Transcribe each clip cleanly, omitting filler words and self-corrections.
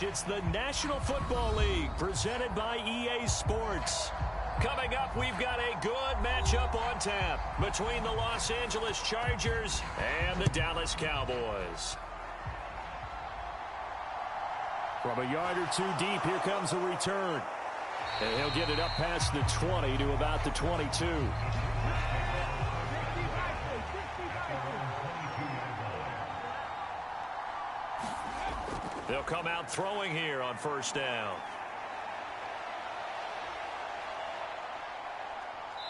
It's the National Football League presented by EA Sports. Coming up, we've got a good matchup on tap between the Los Angeles Chargers and the Dallas Cowboys. From a yard or two deep, here comes a return. And he'll get it up past the 20 to about the 22. They'll come out throwing here on first down.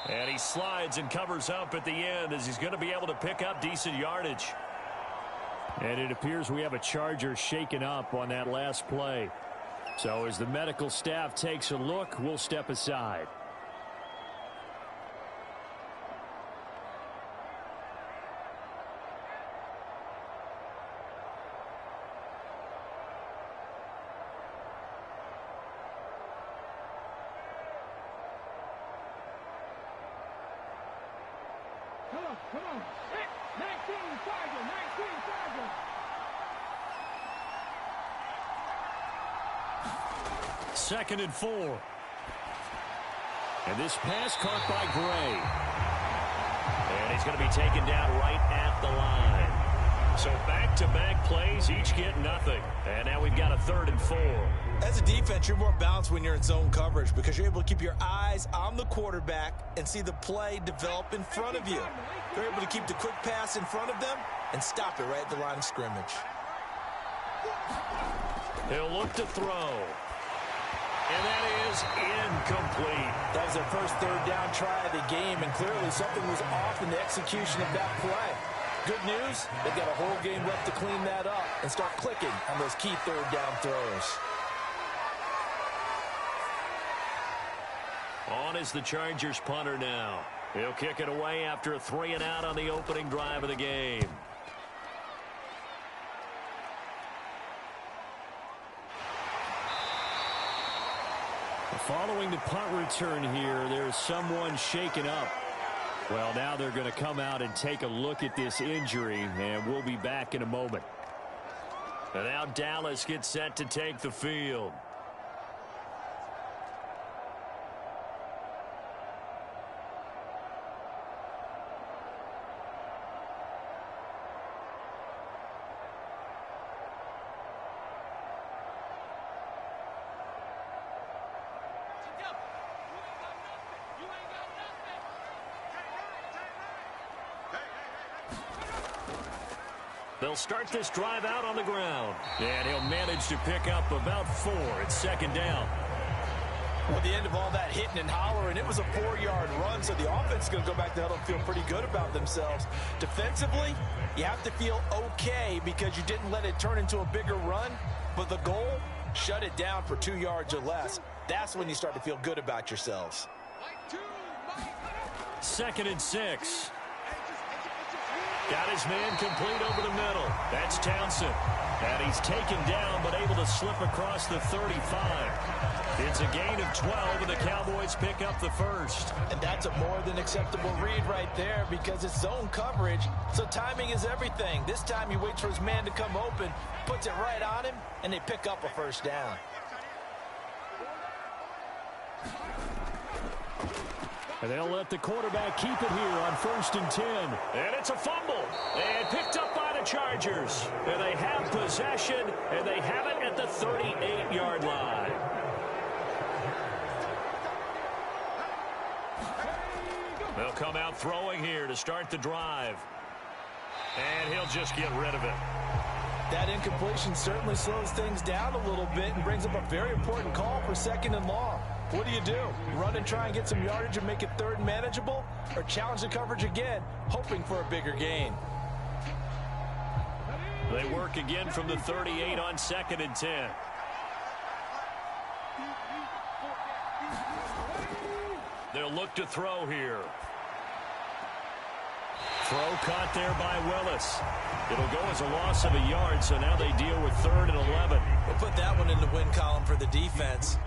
And he slides and covers up at the end as he's going to be able to pick up decent yardage. And it appears we have a Charger shaken up on that last play. So as the medical staff takes a look, we'll step aside. Come on. 19 Charger. Second and 4. And this pass caught by Gray. And he's going to be taken down right at the line. So back-to-back plays, each get nothing. And now we've got a 3rd and 4. As a defense, you're more balanced when you're in zone coverage because you're able to keep your eyes on the quarterback and see the play develop in front of you. They're able to keep the quick pass in front of them and stop it right at the line of scrimmage. He'll look to throw. And that is incomplete. That was their first 3rd down try of the game, and clearly something was off in the execution of that play. Good news, they've got a whole game left to clean that up and start clicking on those key 3rd down throws. On is the Chargers punter now. He'll kick it away after a 3-and-out on the opening drive of the game. Following the punt return here, there's someone shaken up. Well, now they're going to come out and take a look at this injury, and we'll be back in a moment. And now Dallas gets set to take the field. They'll start this drive out on the ground. And he'll manage to pick up about 4 at 2nd down. Well, the end of all that hitting and hollering, it was a 4-yard run, so the offense is going to go back to huddle and feel pretty good about themselves. Defensively, you have to feel okay because you didn't let it turn into a bigger run, but the goal, shut it down for 2 yards or less. That's when you start to feel good about yourselves. 2nd and 6. Got his man complete over the middle. That's Townsend. And he's taken down but able to slip across the 35. It's a gain of 12, and the Cowboys pick up the first. And that's a more than acceptable read right there because it's zone coverage, so timing is everything. This time he waits for his man to come open, puts it right on him, and they pick up a first down. And they'll let the quarterback keep it here on 1st and 10. And it's a fumble. And picked up by the Chargers. And they have possession, and they have it at the 38-yard line. They'll come out throwing here to start the drive. And he'll just get rid of it. That incompletion certainly slows things down a little bit and brings up a very important call for 2nd and long. What do? Run and try and get some yardage and make it 3rd manageable? Or challenge the coverage again, hoping for a bigger gain? They work again from the 38 on 2nd and 10. They'll look to throw here. Throw caught there by Willis. It'll go as a loss of a yard, so now they deal with 3rd and 11. We'll put that one in the win column for the defense.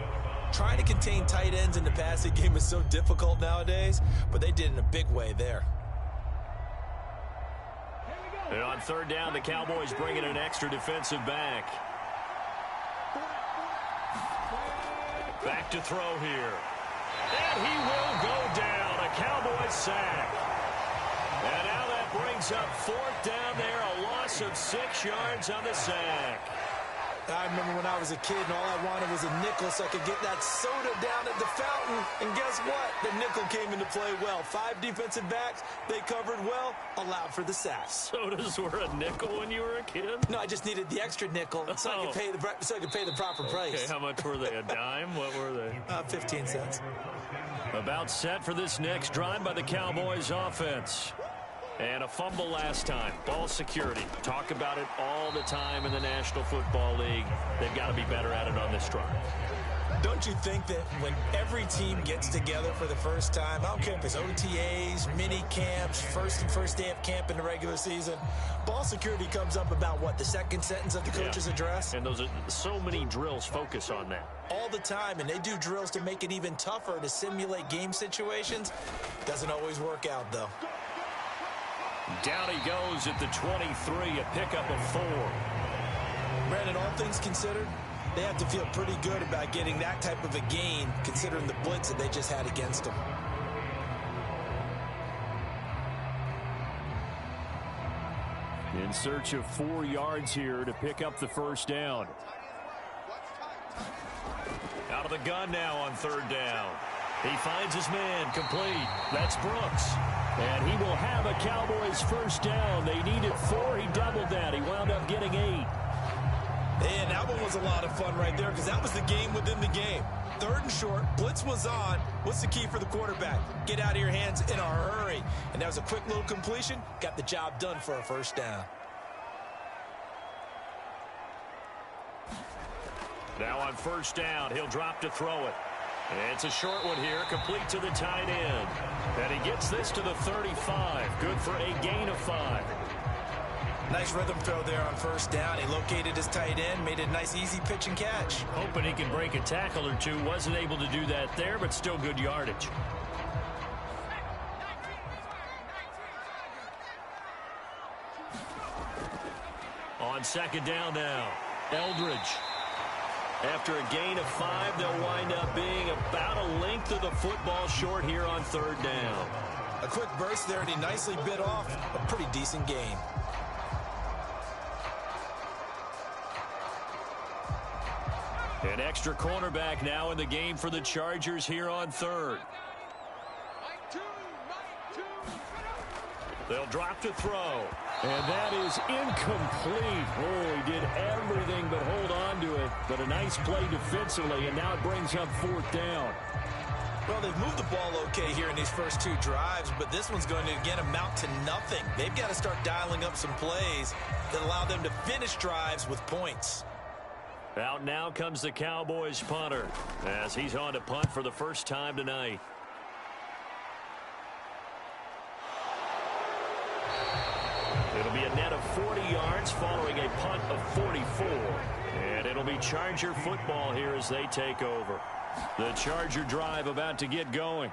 Trying to contain tight ends in the passing game is so difficult nowadays, but they did in a big way there. And on 3rd down, the Cowboys bring in an extra defensive back. Back to throw here. And he will go down. A Cowboys sack. And now that brings up 4th down there. A loss of 6 yards on the sack. I remember when I was a kid and all I wanted was a nickel so I could get that soda down at the fountain. And guess what? The nickel came into play well. 5 defensive backs, they covered well, allowed for the sack. Sodas were a nickel when you were a kid? No, I just needed the extra nickel so I could pay the proper price. Okay, how much were they? A dime? What were they? 15 cents. About set for this next drive by the Cowboys offense. And a fumble last time. Ball security. Talk about it all the time in the National Football League. They've got to be better at it on this drive. Don't you think that when every team gets together for the first time, I don't care if it's OTAs, mini camps, first day of camp in the regular season, ball security comes up about what, the second sentence of the coach's address? And those are so many drills focus on that. All the time, and they do drills to make it even tougher to simulate game situations. Doesn't always work out, though. Down he goes at the 23, a pickup of 4. Brandon, all things considered, they have to feel pretty good about getting that type of a gain, considering the blitz that they just had against them. In search of 4 yards here to pick up the 1st down. Out of the gun now on 3rd down. He finds his man, complete. That's Brooks. And he will have a Cowboys 1st down. They needed 4. He doubled that. He wound up getting 8. And that one was a lot of fun right there because that was the game within the game. 3rd and short. Blitz was on. What's the key for the quarterback? Get out of your hands in a hurry. And that was a quick little completion. Got the job done for a 1st down. Now on 1st down, he'll drop to throw it. It's a short one here, complete to the tight end. And he gets this to the 35. Good for a gain of 5. Nice rhythm throw there on 1st down. He located his tight end, made it a nice easy pitch and catch. Hoping he can break a tackle or two. Wasn't able to do that there, but still good yardage. On 2nd down now, Eldridge. After a gain of 5, they'll wind up being about a length of the football short here on 3rd down. A quick burst there, and he nicely bit off a pretty decent gain. An extra cornerback now in the game for the Chargers here on 3rd. They'll drop to throw. And that is incomplete. Oh, he did everything but hold on to it. But a nice play defensively, and now it brings up 4th down. Well, they've moved the ball okay here in these first 2 drives, but this one's going to, again, amount to nothing. They've got to start dialing up some plays that allow them to finish drives with points. Out now comes the Cowboys punter as he's on to punt for the first time tonight. It'll be a net of 40 yards following a punt of 44. And it'll be Charger football here as they take over. The Charger drive about to get going.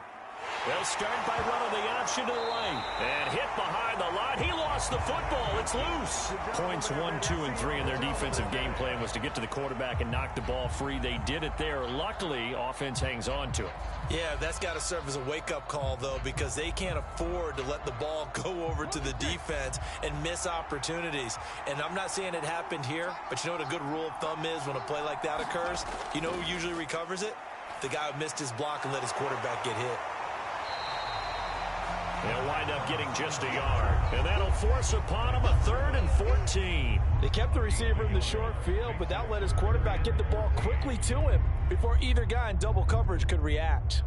They'll start by running the option to the right. And hit behind the line. He lost the football. It's loose. Points 1, 2, and 3 in their defensive game plan was to get to the quarterback and knock the ball free. They did it there. Luckily, offense hangs on to it. Yeah, that's got to serve as a wake-up call, though, because they can't afford to let the ball go over to the defense and miss opportunities. And I'm not saying it happened here, but you know what a good rule of thumb is when a play like that occurs? You know who usually recovers it? The guy who missed his block and let his quarterback get hit. They'll wind up getting just a yard. And that'll force upon him a 3rd and 14. They kept the receiver in the short field, but that let his quarterback get the ball quickly to him before either guy in double coverage could react.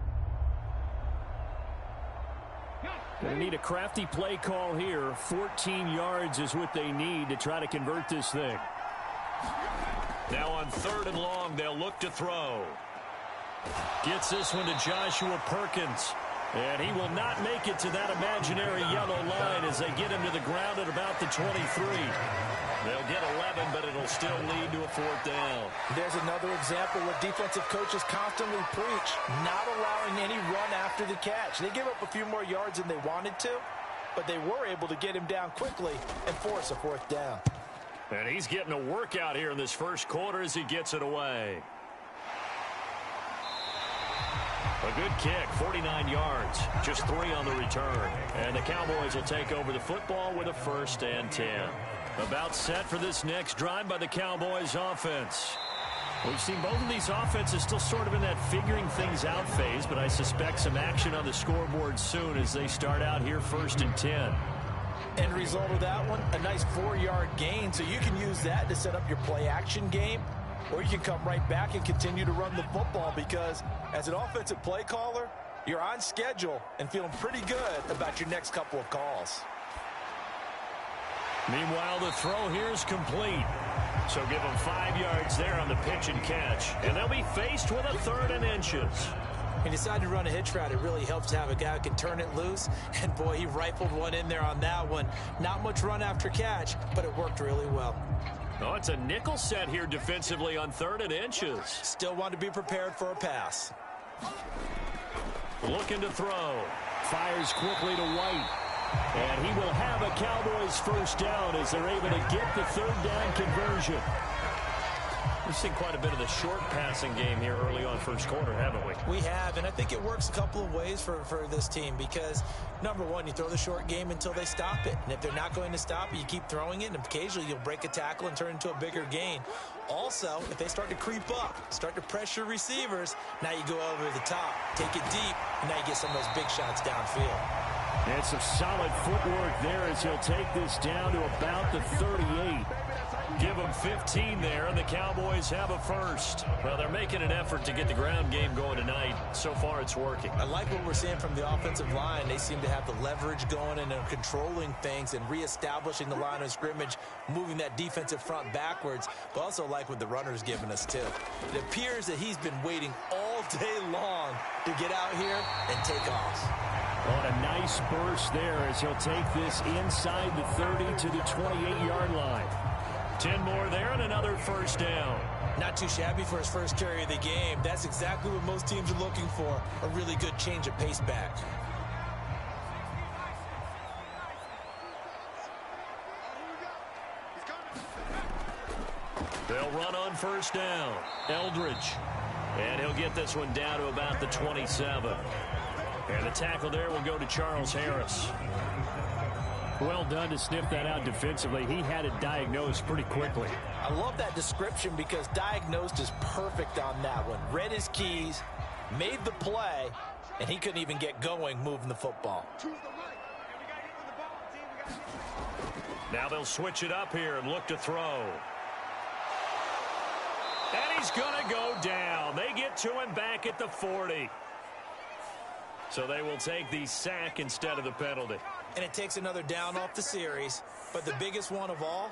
They need a crafty play call here. 14 yards is what they need to try to convert this thing. Now on 3rd and long, they'll look to throw. Gets this one to Joshua Perkins. And he will not make it to that imaginary yellow line as they get him to the ground at about the 23. They'll get 11, but it'll still lead to a 4th down. There's another example of defensive coaches constantly preach, not allowing any run after the catch. They give up a few more yards than they wanted to, but they were able to get him down quickly and force a 4th down. And he's getting a workout here in this first quarter as he gets it away. A good kick, 49 yards, just 3 on the return. And the Cowboys will take over the football with a 1st and 10. About set for this next drive by the Cowboys offense. We've seen both of these offenses still sort of in that figuring things out phase, but I suspect some action on the scoreboard soon as they start out here 1st and 10. End result of that one, a nice 4-yard gain, so you can use that to set up your play-action game, or you can come right back and continue to run the football because as an offensive play caller, you're on schedule and feeling pretty good about your next couple of calls. Meanwhile, the throw here is complete. So give them 5 yards there on the pitch and catch. And they'll be faced with a 3rd and inches. He decided to run a hitch route. It really helps to have a guy who can turn it loose. And, boy, he rifled one in there on that one. Not much run after catch, but it worked really well. Oh, it's a nickel set here defensively on 3rd and inches. Still want to be prepared for a pass. Looking to throw. Fires quickly to White. And he will have a Cowboys 1st down as they're able to get the 3rd down conversion. We've seen quite a bit of the short passing game here early on first quarter, haven't we? We have, and I think it works a couple of ways for this team because, number one, you throw the short game until they stop it. And if they're not going to stop it, you keep throwing it, and occasionally you'll break a tackle and turn it into a bigger gain. Also, if they start to creep up, start to pressure receivers, now you go over the top, take it deep, and now you get some of those big shots downfield. And some solid footwork there as he'll take this down to about the 38. Give them 15 there, and the Cowboys have a 1st. Well, they're making an effort to get the ground game going tonight. So far, it's working. I like what we're seeing from the offensive line. They seem to have the leverage going and they're controlling things and reestablishing the line of scrimmage, moving that defensive front backwards, but also like what the runner's giving us, too. It appears that he's been waiting all day long to get out here and take off. On a nice burst there as he'll take this inside the 30 to the 28-yard line. 10 more there and another 1st down. Not too shabby for his first carry of the game. That's exactly what most teams are looking for, a really good change of pace back. They'll run on 1st down. Eldridge. And he'll get this one down to about the 27. And the tackle there will go to Charles Harris. Well done to sniff that out defensively. He had it diagnosed pretty quickly. I love that description because diagnosed is perfect on that one. Read his keys, made the play, and he couldn't even get going moving the football. Now they'll switch it up here and look to throw. And he's going to go down. They get to him back at the 40. So they will take the sack instead of the penalty. And it takes another down off the series. But the biggest one of all,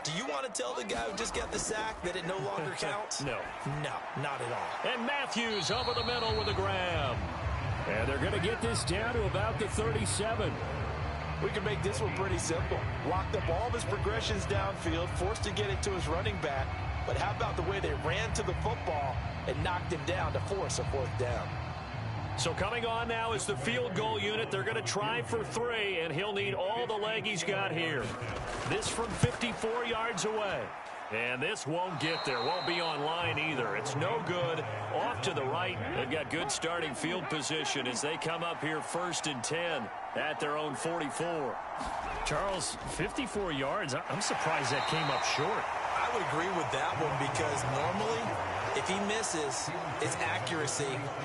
do you want to tell the guy who just got the sack that it no longer counts? No. No, not at all. And Matthews over the middle with a grab. And they're going to get this down to about the 37. We can make this one pretty simple. Locked up all of his progressions downfield, forced to get it to his running back. But how about the way they ran to the football and knocked him down to force a 4th down? So coming on now is the field goal unit. They're going to try for 3, and he'll need all the leg he's got here. This from 54 yards away. And this won't get there. Won't be on line either. It's no good. Off to the right. They've got good starting field position as they come up here 1st and 10 at their own 44. Charles, 54 yards. I'm surprised that came up short. I would agree with that one because normally if he misses, it's accuracy,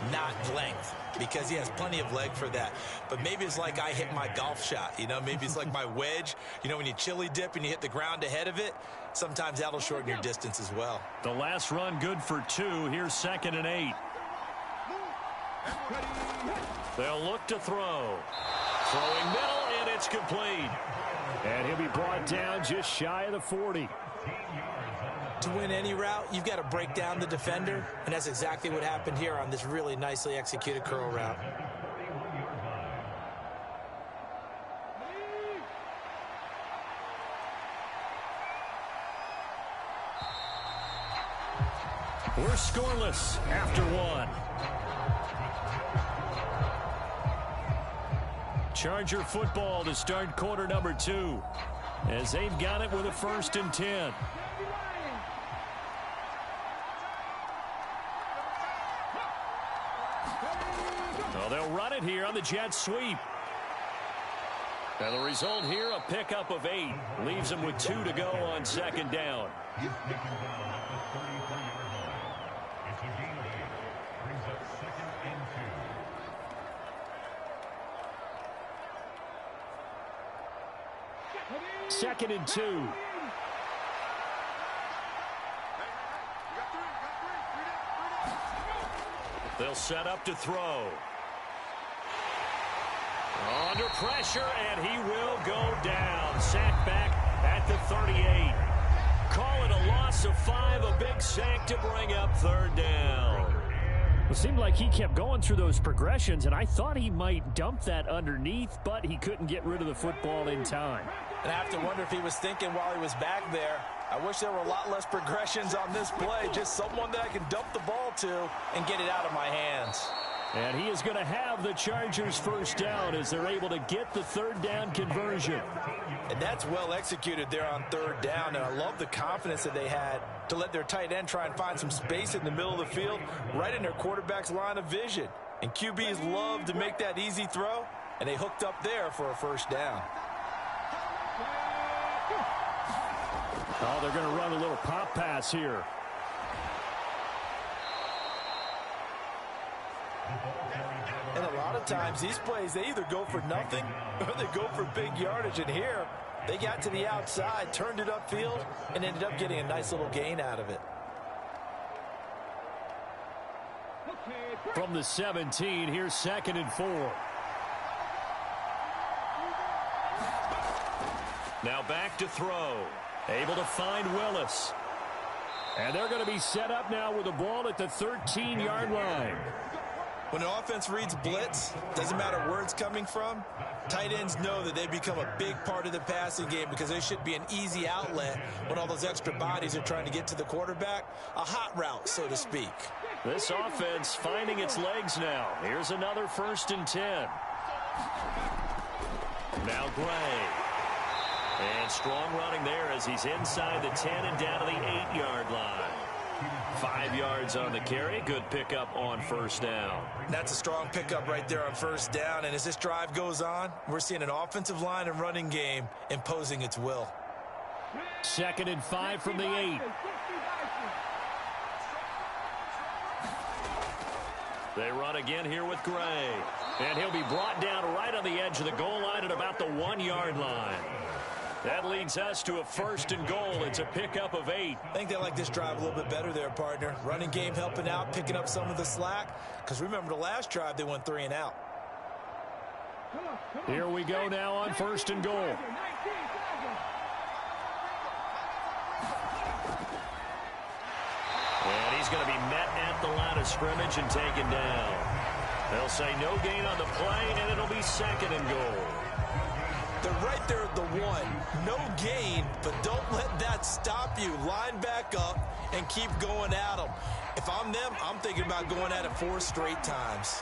not length, because he has plenty of leg for that. But maybe it's like I hit my golf shot. You know, maybe it's like my wedge. You know, when you chili dip and you hit the ground ahead of it, sometimes that'll shorten your distance as well. The last run good for 2. Here's 2nd and 8. They'll look to throw. Throwing middle, and it's complete. And he'll be brought down just shy of the 40. To win any route, you've got to break down the defender, and that's exactly what happened here on this really nicely executed curl route. We're scoreless after 1. Charger football to start quarter number 2. as they've got it with a 1st and 10. Well, they'll run it here on the jet sweep. And the result here, a pickup of 8. Leaves them with 2 to go on 2nd down. Second and 2. They'll set up to throw. Under pressure, and he will go down. Sack back at the 38. Call it a loss of 5, a big sack to bring up 3rd down. It seemed like he kept going through those progressions, and I thought he might dump that underneath, but he couldn't get rid of the football in time. And I have to wonder if he was thinking while he was back there, I wish there were a lot less progressions on this play, just someone that I can dump the ball to and get it out of my hands. And he is going to have the Chargers 1st down as they're able to get the 3rd down conversion. And that's well executed there on 3rd down, and I love the confidence that they had to let their tight end try and find some space in the middle of the field, right in their quarterback's line of vision. And QBs love to make that easy throw, and they hooked up there for a 1st down. Oh, they're going to run a little pop pass here. And a lot of times these plays, they either go for nothing or they go for big yardage. And here, they got to the outside, turned it upfield, and ended up getting a nice little gain out of it. From the 17, here's 2nd and 4. Now back to throw. Able to find Willis. And they're going to be set up now with the ball at the 13-yard line. When an offense reads blitz, doesn't matter where it's coming from, tight ends know that they become a big part of the passing game because they should be an easy outlet when all those extra bodies are trying to get to the quarterback. A hot route, so to speak. This offense finding its legs now. Here's another 1st and 10. Now Gray. And strong running there as he's inside the 10 and down to the 8-yard line. 5 yards on the carry. Good pickup on 1st down. That's a strong pickup right there on 1st down. And as this drive goes on, we're seeing an offensive line and running game imposing its will. 2nd and 5 from the 8. They run again here with Gray. And he'll be brought down right on the edge of the goal line at about the 1-yard line. That leads us to a 1st and goal. It's a pickup of 8. I think they like this drive a little bit better there, partner. Running game helping out, picking up some of the slack. Because remember, the last drive, they went 3 and out. Here we go now on 1st and goal. And he's going to be met at the line of scrimmage and taken down. They'll say no gain on the play, and it'll be 2nd and goal. They're right there at the 1. No gain, but don't let that stop you. Line back up and keep going at them. If I'm them, I'm thinking about going at it 4 straight times.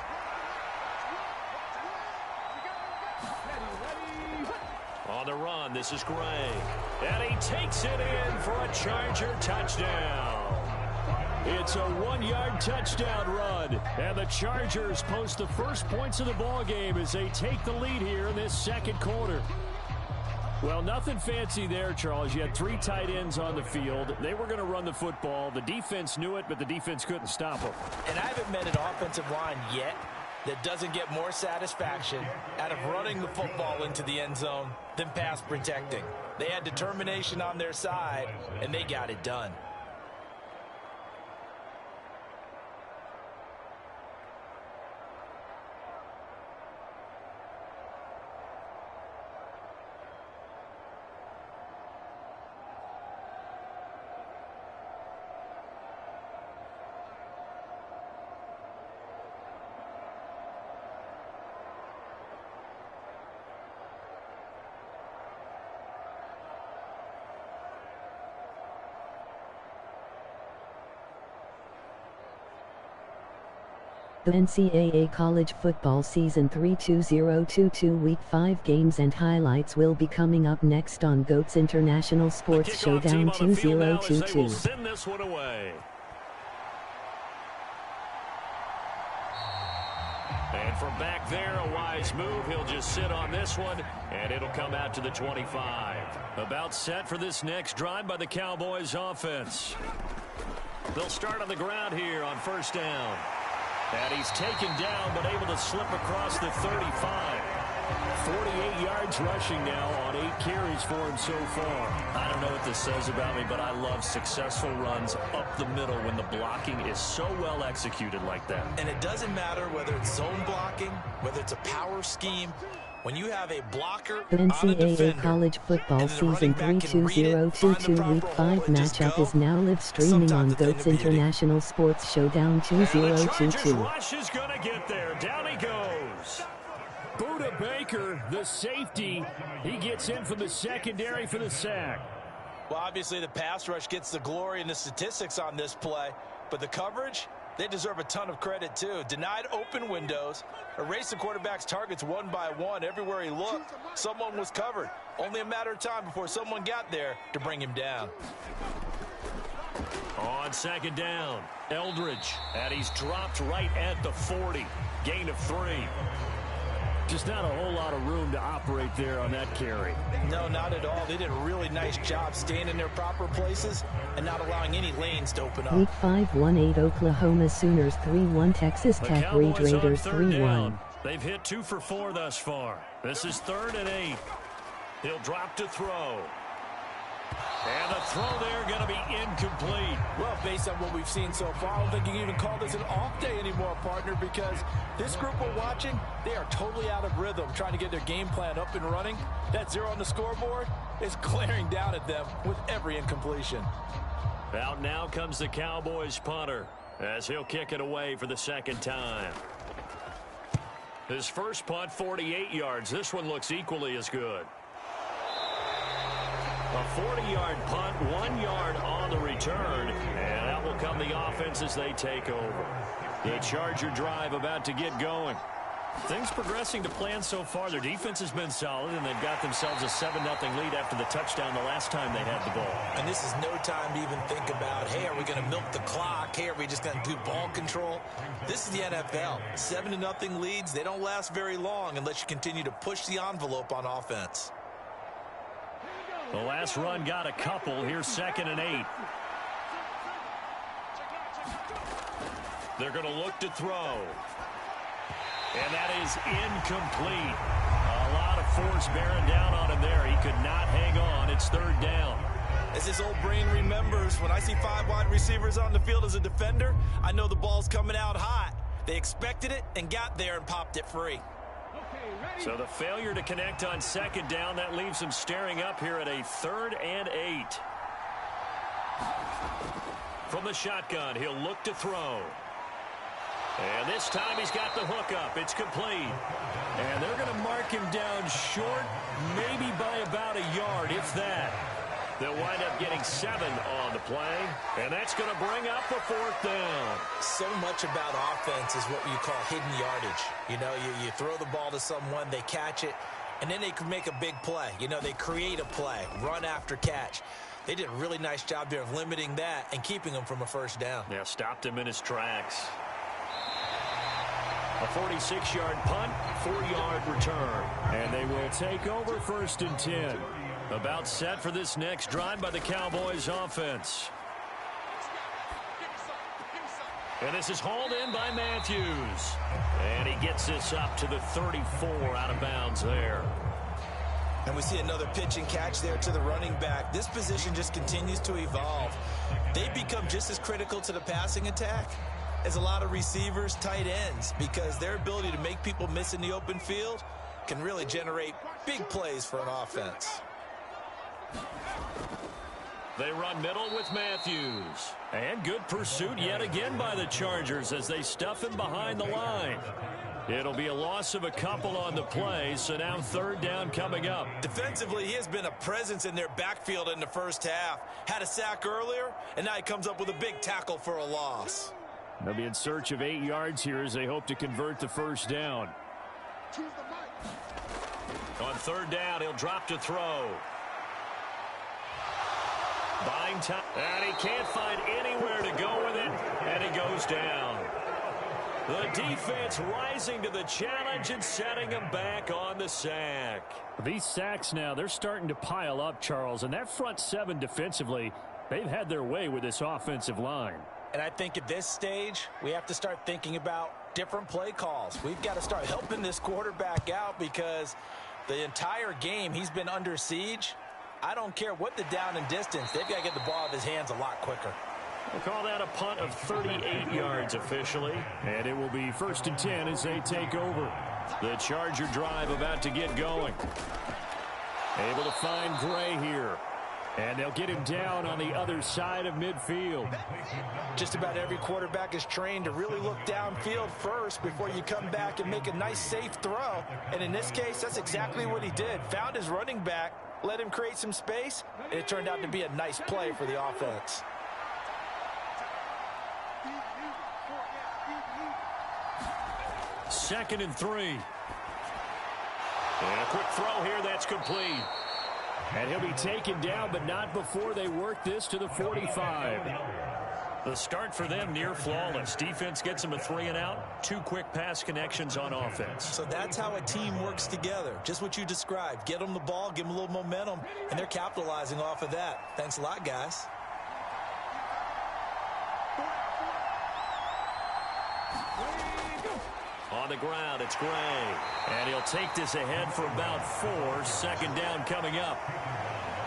On the run, this is Gray. And he takes it in for a Charger touchdown. It's a 1-yard touchdown run. And the Chargers post the first points of the ball game as they take the lead here in this 2nd quarter. Well, nothing fancy there, Charles. You had 3 tight ends on the field. They were going to run the football. The defense knew it, but the defense couldn't stop them. And I haven't met an offensive line yet that doesn't get more satisfaction out of running the football into the end zone than pass protecting. They had determination on their side, and they got it done. The NCAA College Football Season 3 2022 Week 5 games and highlights will be coming up next on GOAT's International Sports Showdown 2022. Send this one away. And from back there, a wise move. He'll just sit on this one, and it'll come out to the 25. About set for this next drive by the Cowboys offense. They'll start on the ground here on first down. And he's taken down, but able to slip across the 35. 48 yards rushing now on 8 carries for him so far. I don't know what this says about me, but I love successful runs up the middle when the blocking is so well executed like that. And it doesn't matter whether it's zone blocking, whether it's a power scheme. When you have a blocker the NCAA College Football Season 3 2022 Week 5 matchup is now live streaming on GOAT's International Sports Showdown 2022. Rush is going to get there. Down he goes. Buda Baker, the safety, he gets in from the secondary for the sack. Well, obviously the pass rush gets the glory and the statistics on this play, but the coverage, they deserve a ton of credit too. Denied open windows, erased the quarterback's targets one by one. Everywhere he looked, someone was covered. Only a matter of time before someone got there to bring him down. On second down, Eldridge, and he's dropped right at the 40. Gain of 3. Just not a whole lot of room to operate there on that carry. No, not at all. They did a really nice job staying in their proper places and not allowing any lanes to open up. Week 5 1-8 Oklahoma Sooners 3-1 Texas Tech Redraiders 3-1. They've hit 2 for 4 thus far. This is 3rd and 8. He'll drop to throw. And the throw there going to be incomplete. Well, based on what we've seen so far, I don't think you can even call this an off day anymore, partner, because this group we're watching, they are totally out of rhythm, trying to get their game plan up and running. That 0 on the scoreboard is glaring down at them with every incompletion. Out now comes the Cowboys punter as he'll kick it away for the second time. His first punt, 48 yards. This one looks equally as good. A 40-yard punt, 1 yard on the return, and that will come the offense as they take over. The Charger drive about to get going. Things progressing to plan so far. Their defense has been solid, and they've got themselves a 7-0 lead after the touchdown the last time they had the ball. And this is no time to even think about, hey, are we going to milk the clock? Hey, are we just going to do ball control? This is the NFL. 7-0 leads, they don't last very long unless you continue to push the envelope on offense. The last run got a couple. Here's 2nd and 8. They're going to look to throw. And that is incomplete. A lot of force bearing down on him there. He could not hang on. It's 3rd down. As his old brain remembers, when I see 5 wide receivers on the field as a defender, I know the ball's coming out hot. They expected it and got there and popped it free. So the failure to connect on 2nd down, that leaves him staring up here at a 3rd and 8. From the shotgun, he'll look to throw. And this time he's got the hook up. It's complete. And they're going to mark him down short, maybe by about a yard, if that. They'll wind up getting 7 on the play, and that's going to bring up a 4th down. So much about offense is what you call hidden yardage. You know, you throw the ball to someone, they catch it, and then they can make a big play. You know, they create a play, run after catch. They did a really nice job there of limiting that and keeping him from a 1st down. Yeah, stopped him in his tracks. A 46-yard punt, 4-yard return. And they will take over 1st and 10. About set for this next drive by the Cowboys offense. And this is hauled in by Matthews. And he gets this up to the 34 out of bounds there. And we see another pitch and catch there to the running back. This position just continues to evolve. They become just as critical to the passing attack as a lot of receivers, tight ends, because their ability to make people miss in the open field can really generate big plays for an offense. They run middle with Matthews. And good pursuit yet again by the Chargers as they stuff him behind the line. It'll be a loss of a couple on the play, so now 3rd down coming up. Defensively, he has been a presence in their backfield in the first half. Had a sack earlier, and now he comes up with a big tackle for a loss. They'll be in search of 8 yards here as they hope to convert the first down. On third down, he'll drop to throw. Buying time, and he can't find anywhere to go with it, and he goes down. The defense rising to the challenge and setting him back on the sack. These sacks now, they're starting to pile up, Charles, and that front seven defensively, they've had their way with this offensive line. And I think at this stage, we have to start thinking about different play calls. We've got to start helping this quarterback out because the entire game he's been under siege. I don't care what the down and distance. They've got to get the ball out of his hands a lot quicker. We'll call that a punt of 38 yards officially. And it will be 1st and 10 as they take over. The Charger drive about to get going. Able to find Gray here. And they'll get him down on the other side of midfield. Just about every quarterback is trained to really look downfield first before you come back and make a nice, safe throw. And in this case, that's exactly what he did. Found his running back, let him create some space, and it turned out to be a nice play for the offense. Second and 3. And a quick throw here that's complete. And he'll be taken down, but not before they work this to the 45. The start for them near flawless. Defense gets them a 3 and out. 2 quick pass connections on offense. So that's how a team works together. Just what you described. Get them the ball, give them a little momentum, and they're capitalizing off of that. Thanks a lot, guys. On the ground, it's Gray. And he'll take this ahead for about 4. 2nd down coming up.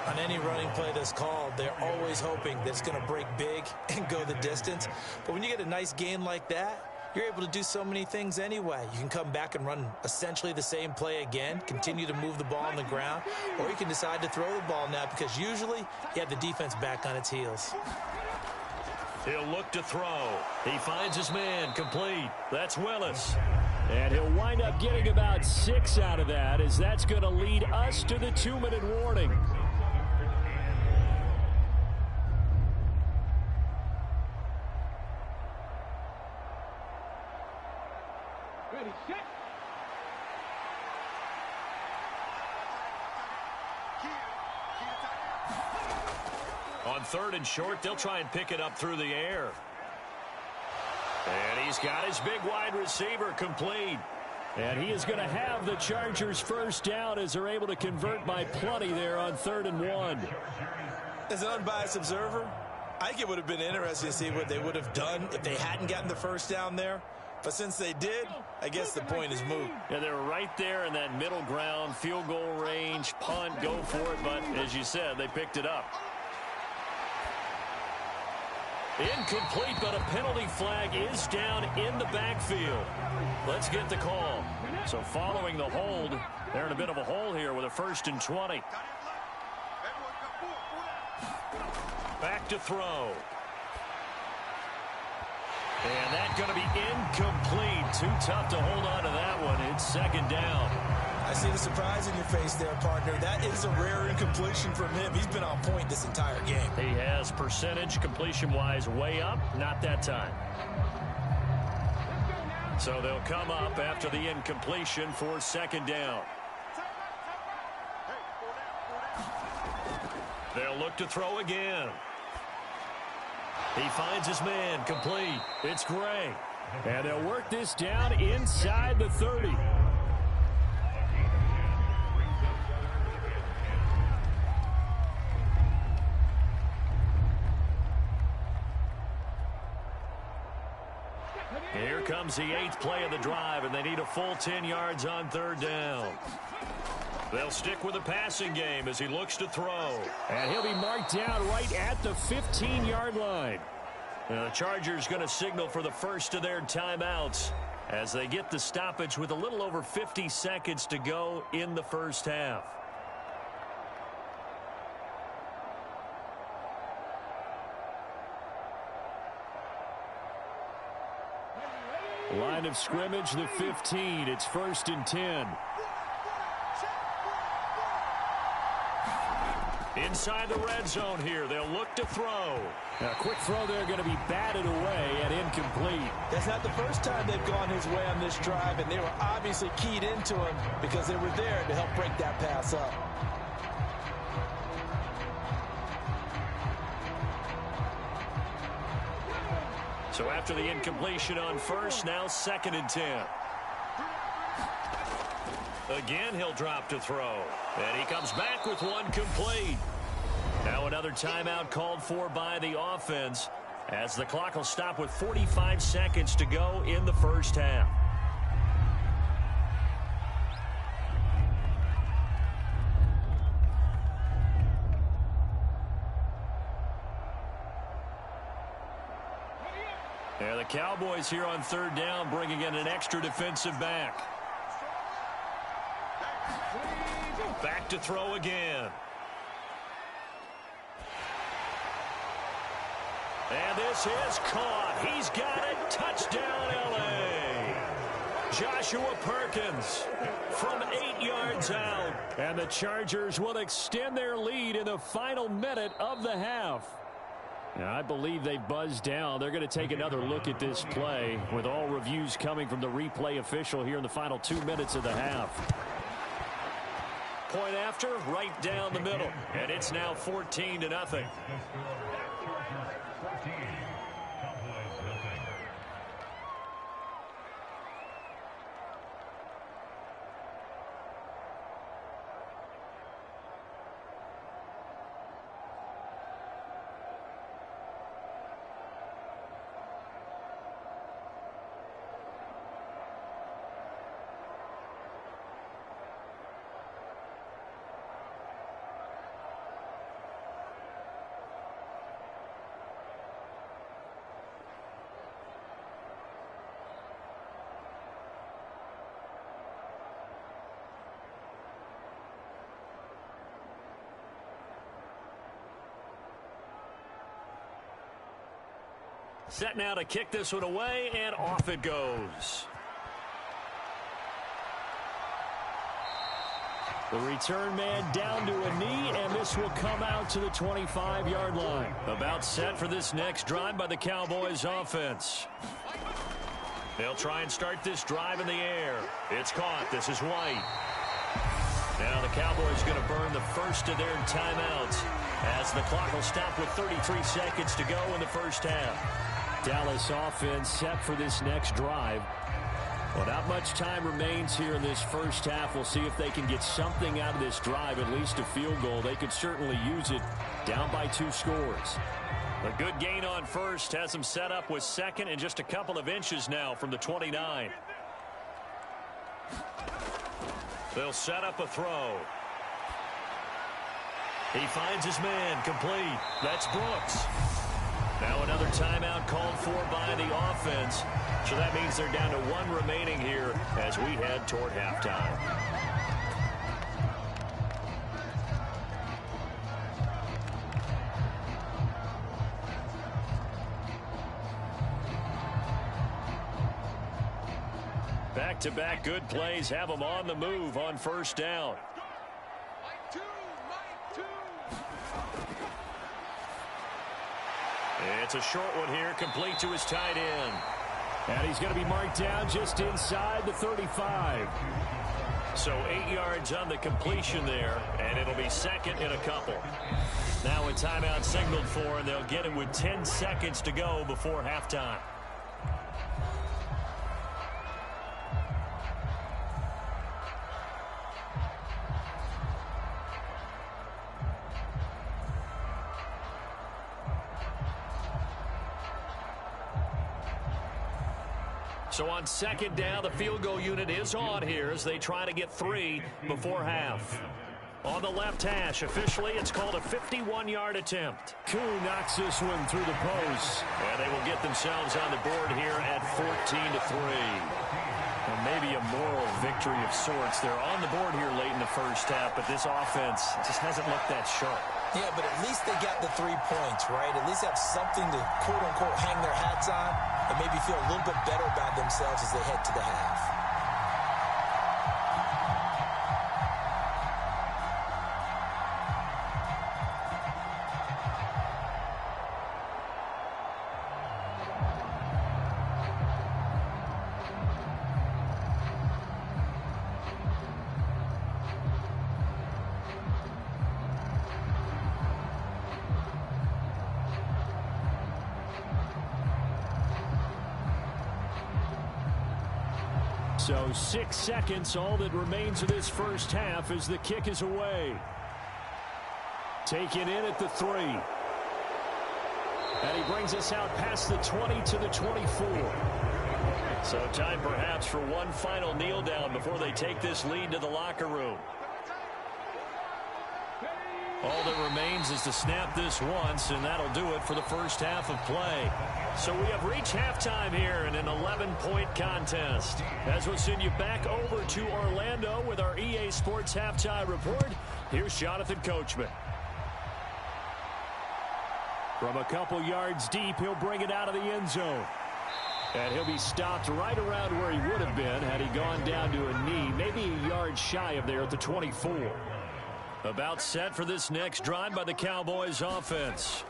On any running play that's called, they're always hoping that it's going to break big and go the distance. But when you get a nice gain like that, you're able to do so many things anyway. You can come back and run essentially the same play again, continue to move the ball on the ground, or you can decide to throw the ball now because usually you have the defense back on its heels. He'll look to throw. He finds his man complete. That's Willis. And he'll wind up getting about 6 out of that as that's going to lead us to the 2-minute warning. Ready, set. On 3rd and short, they'll try and pick it up through the air. And he's got his big wide receiver complete. And he is going to have the Chargers first down as they're able to convert by plenty there on 3rd and 1. As an unbiased observer, I think it would have been interesting to see what they would have done if they hadn't gotten the first down there. But since they did, I guess the point is moot. Yeah, they were right there in that middle ground, field goal range, punt, go for it. But as you said, they picked it up. Incomplete, but a penalty flag is down in the backfield. Let's get the call. So following the hold, they're in a bit of a hole here with a 1st and 20. Back to throw. And that's going to be incomplete. Too tough to hold on to that one. It's 2nd down. I see the surprise in your face there, partner. That is a rare incompletion from him. He's been on point this entire game. He has percentage completion-wise way up. Not that time. So they'll come up after the incompletion for 2nd down. They'll look to throw again. He finds his man complete. It's Gray. And they'll work this down inside the 30. Here comes the 8th play of the drive, and they need a full 10 yards on 3rd down. They'll stick with the passing game as he looks to throw. And he'll be marked down right at the 15-yard line. Now the Chargers going to signal for the first of their timeouts as they get the stoppage with a little over 50 seconds to go in the first half. Line of scrimmage, the 15. It's 1st and 10. Inside the red zone here, they'll look to throw. A quick throw there going to be batted away and incomplete. That's not the first time they've gone his way on this drive, and they were obviously keyed into him because they were there to help break that pass up. So after the incompletion on first, now 2nd and 10. Again, he'll drop to throw. And he comes back with one complete. Now another timeout called for by the offense as the clock will stop with 45 seconds to go in the first half. Yeah, the Cowboys here on 3rd down bringing in an extra defensive back. Back to throw again. And this is caught. He's got it. Touchdown, L.A. Joshua Perkins from 8 yards out. And the Chargers will extend their lead in the final minute of the half. Now, I believe they buzzed down. They're going to take another look at this play with all reviews coming from the replay official here in the final 2 minutes of the half. Point after, right down the middle. And it's now 14-0. Set now to kick this one away, and off it goes. The return man down to a knee, and this will come out to the 25-yard line. About set for this next drive by the Cowboys offense. They'll try and start this drive in the air. It's caught. This is White. Now the Cowboys going to burn the first of their timeouts as the clock will stop with 33 seconds to go in the first half. Dallas offense set for this next drive. Well, not much time remains here in this first half. We'll see if they can get something out of this drive, at least a field goal. They could certainly use it down by 2 scores. A good gain on first has them set up with 2nd and just a couple of inches now from the 29. They'll set up a throw. He finds his man, complete. That's Brooks. Now another timeout called for by the offense. So that means they're down to 1 remaining here as we head toward halftime. Back-to-back good plays have them on the move on first down. It's a short one here, complete to his tight end. And he's going to be marked down just inside the 35. So 8 yards on the completion there, and it'll be 2nd and a couple. Now a timeout signaled for, and they'll get it with 10 seconds to go before halftime. So on 2nd down, the field goal unit is on here as they try to get 3 before half. On the left hash, officially, it's called a 51-yard attempt. Koo knocks this one through the post. And they will get themselves on the board here at 14-3. Well, maybe a moral victory of sorts. They're on the board here late in the first half, but this offense just hasn't looked that sharp. Yeah, but at least they got the 3 points, right? At least have something to, quote-unquote, hang their hats on and maybe feel a little bit better about themselves as they head to the half. So 6 seconds, all that remains of this first half as the kick is away. Taken in at the 3. And he brings us out past the 20 to the 24. So time perhaps for one final kneel down before they take this lead to the locker room. All that remains is to snap this once, and that'll do it for the first half of play. So we have reached halftime here in an 11-point contest. As we'll send you back over to Orlando with our EA Sports Halftime Report, here's Jonathan Coachman. From a couple yards deep, he'll bring it out of the end zone. And he'll be stopped right around where he would have been had he gone down to a knee, maybe a yard shy of there at the 24. About set for this next drive by the Cowboys offense.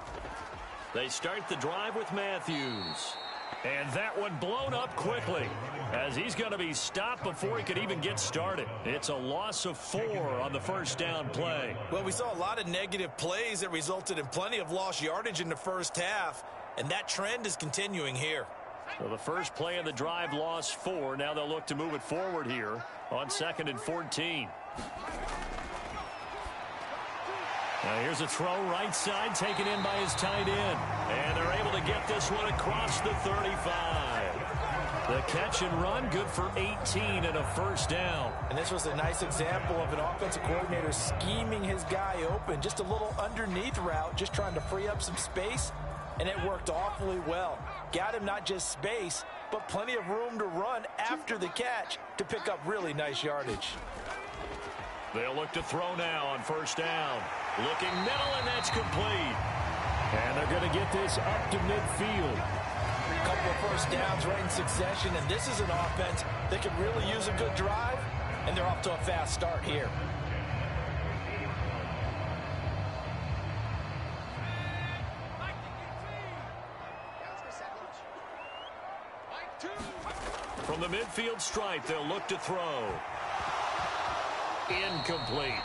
They start the drive with Matthews. And that one blown up quickly as he's going to be stopped before he could even get started. It's a loss of 4 on the first down play. Well, we saw a lot of negative plays that resulted in plenty of lost yardage in the first half, and that trend is continuing here. So the first play of the drive lost 4. Now they'll look to move it forward here on 2nd and 14. Now here's a throw right side taken in by his tight end. And they're able to get this one across the 35. The catch and run good for 18 and a first down. And this was a nice example of an offensive coordinator scheming his guy open. Just a little underneath route, just trying to free up some space. And it worked awfully well. Got him not just space, but plenty of room to run after the catch to pick up really nice yardage. They'll look to throw now on first down. Looking middle, and that's complete. And they're going to get this up to midfield. A couple of first downs right in succession, and this is an offense that could really use a good drive, and they're off to a fast start here. From the midfield stripe, they'll look to throw. Incomplete.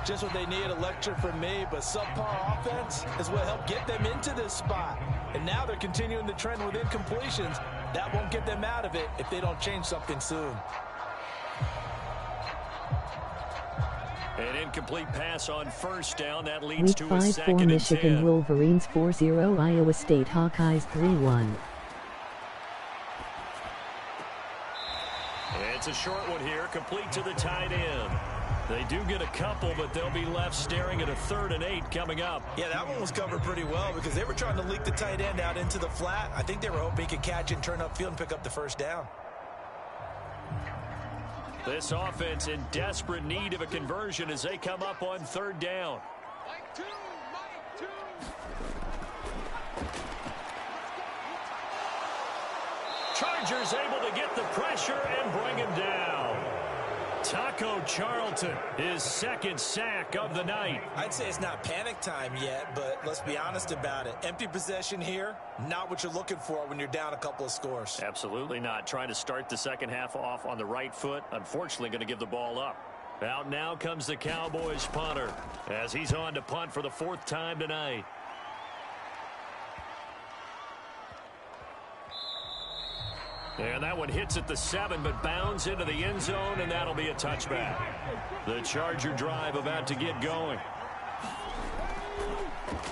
Just what they need, a lecture from me, but subpar offense is what helped get them into this spot. And now they're continuing the trend with incompletions. That won't get them out of it if they don't change something soon. An incomplete pass on first down. That leads Week to a 5 2nd for and Michigan 10. Wolverines 4-0 Iowa State Hawkeyes 3-1. It's a short one here, complete to the tight end. They do get a couple, but they'll be left staring at a 3rd and 8 coming up. Yeah, that one was covered pretty well because they were trying to leak the tight end out into the flat. I think they were hoping he could catch and turn upfield and pick up the first down. This offense in desperate need of a conversion as they come up on 3rd down. Mike two. Chargers able to get the pressure and bring him down. Taco Charlton, his 2nd sack of the night. I'd say it's not panic time yet, but let's be honest about it. Empty possession here, not what you're looking for when you're down a couple of scores. Absolutely not. Trying to start the second half off on the right foot. Unfortunately, going to give the ball up. Out now comes the Cowboys punter as he's on to punt for the 4th time tonight. And that one hits at the 7, but bounds into the end zone, and that'll be a touchback. The Charger drive about to get going.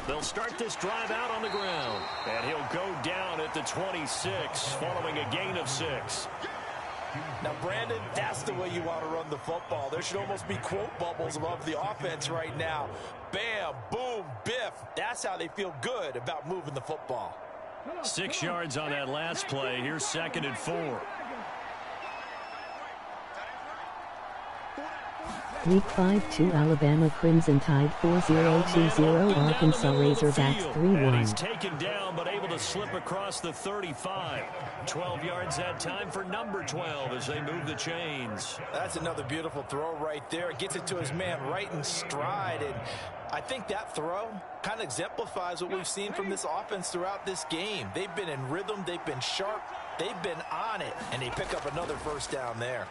They'll start this drive out on the ground, and he'll go down at the 26 following a gain of 6. Now, Brandon, that's the way you want to run the football. There should almost be quote bubbles above the offense right now. Bam, boom, biff. That's how they feel good about moving the football. 6 yards on that last play. Here's 2nd and 4. Week 5 2 Alabama Crimson Tide 4-0-2-0 Arkansas Razorbacks And he's 3-1. taken down but able to slip across the 35. 12 yards that time for number 12 as they move the chains. That's another beautiful throw right there. Gets it to his man right in stride. And I think that throw kind of exemplifies what we've seen from this offense throughout this game. They've been in rhythm. They've been sharp. They've been on it. And they pick up another first down there.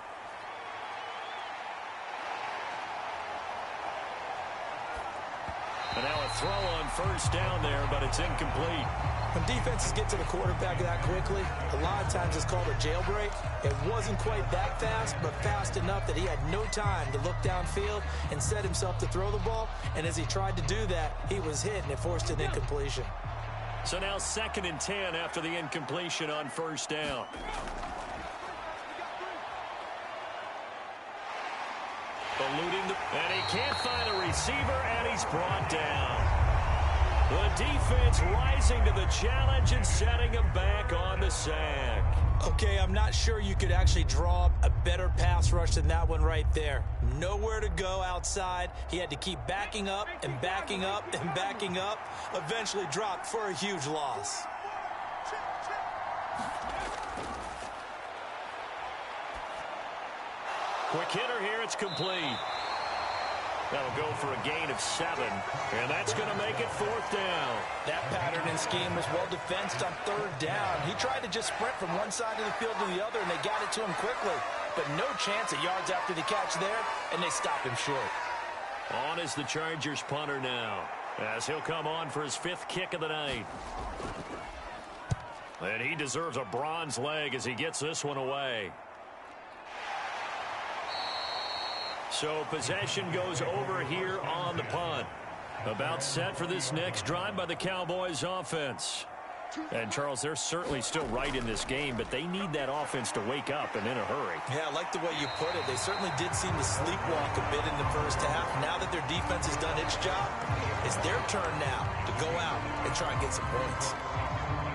And now a throw on first down there, but it's incomplete. When defenses get to the quarterback that quickly, a lot of times it's called a jailbreak. It wasn't quite that fast, but fast enough that he had no time to look downfield and set himself to throw the ball. And as he tried to do that, he was hit, and it forced an incompletion. So now 2nd and 10 after the incompletion on first down. And he can't find a receiver, and he's brought down. The defense rising to the challenge and setting him back on the sack. Okay, I'm not sure you could actually draw up a better pass rush than that one right there. Nowhere to go outside. He had to keep backing up and backing up and backing up. Eventually dropped for a huge loss. Quick hitter here, it's complete. That'll go for a gain of 7, and that's going to make it 4th down. That pattern and scheme was well defensed on 3rd down. He tried to just sprint from one side of the field to the other, and they got it to him quickly. But no chance of yards after the catch there, and they stopped him short. On is the Chargers punter now, as he'll come on for his 5th kick of the night. And he deserves a bronze leg as he gets this one away. So possession goes over here on the punt. About set for this next drive by the Cowboys offense. And, Charles, they're certainly still right in this game, but they need that offense to wake up and in a hurry. Yeah, I like the way you put it. They certainly did seem to sleepwalk a bit in the first half. Now that their defense has done its job, it's their turn now to go out and try and get some points.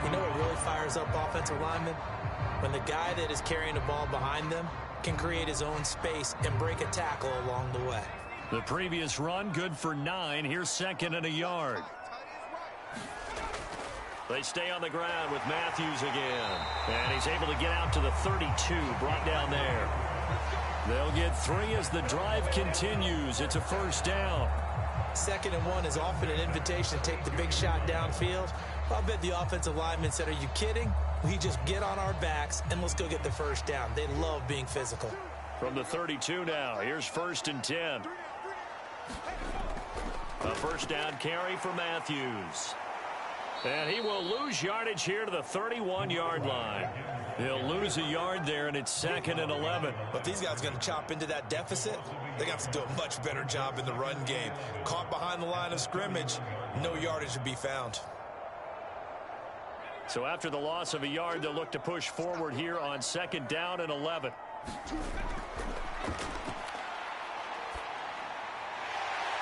You know what really fires up offensive linemen? When the guy that is carrying the ball behind them can create his own space and break a tackle along the way. The previous run, good for 9. Here's 2nd and a yard. They stay on the ground with Matthews again. And he's able to get out to the 32, brought down there. They'll get 3 as the drive continues. It's a 1st down. 2nd and 1 is often an invitation to take the big shot downfield. I'll bet the offensive lineman said, are you kidding? We just get on our backs and let's go get the 1st down. They love being physical. From the 32 now, here's 1st and 10. A 1st down carry for Matthews. And he will lose yardage here to the 31-yard line. He'll lose a yard there, and it's 2nd and 11. But these guys are going to chop into that deficit. They're going to have to do a much better job in the run game. Caught behind the line of scrimmage, no yardage to be found. So after the loss of a yard, they'll look to push forward here on 2nd down and 11.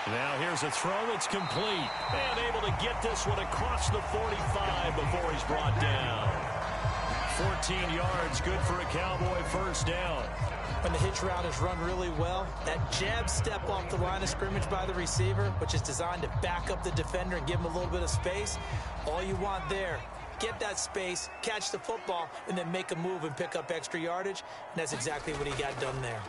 Now here's a throw that's complete. And able to get this one across the 45 before he's brought down. 14 yards, good for a Cowboy 1st down. When the hitch route is run really well, that jab step off the line of scrimmage by the receiver, which is designed to back up the defender and give him a little bit of space, all you want there, get that space, catch the football, and then make a move and pick up extra yardage, and that's exactly what he got done there.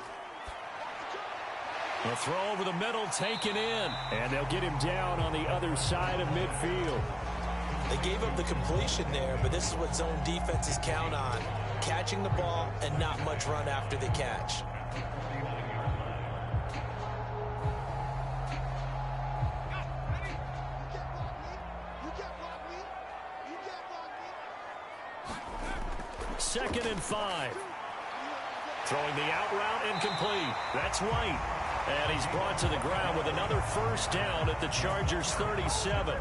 A throw over the middle, taken in, and they'll get him down on the other side of midfield. They gave up the completion there, but this is what zone defenses count on, catching the ball and not much run after the catch. Second and 5. Throwing the out route incomplete. That's White. And he's brought to the ground with another 1st down at the Chargers 37.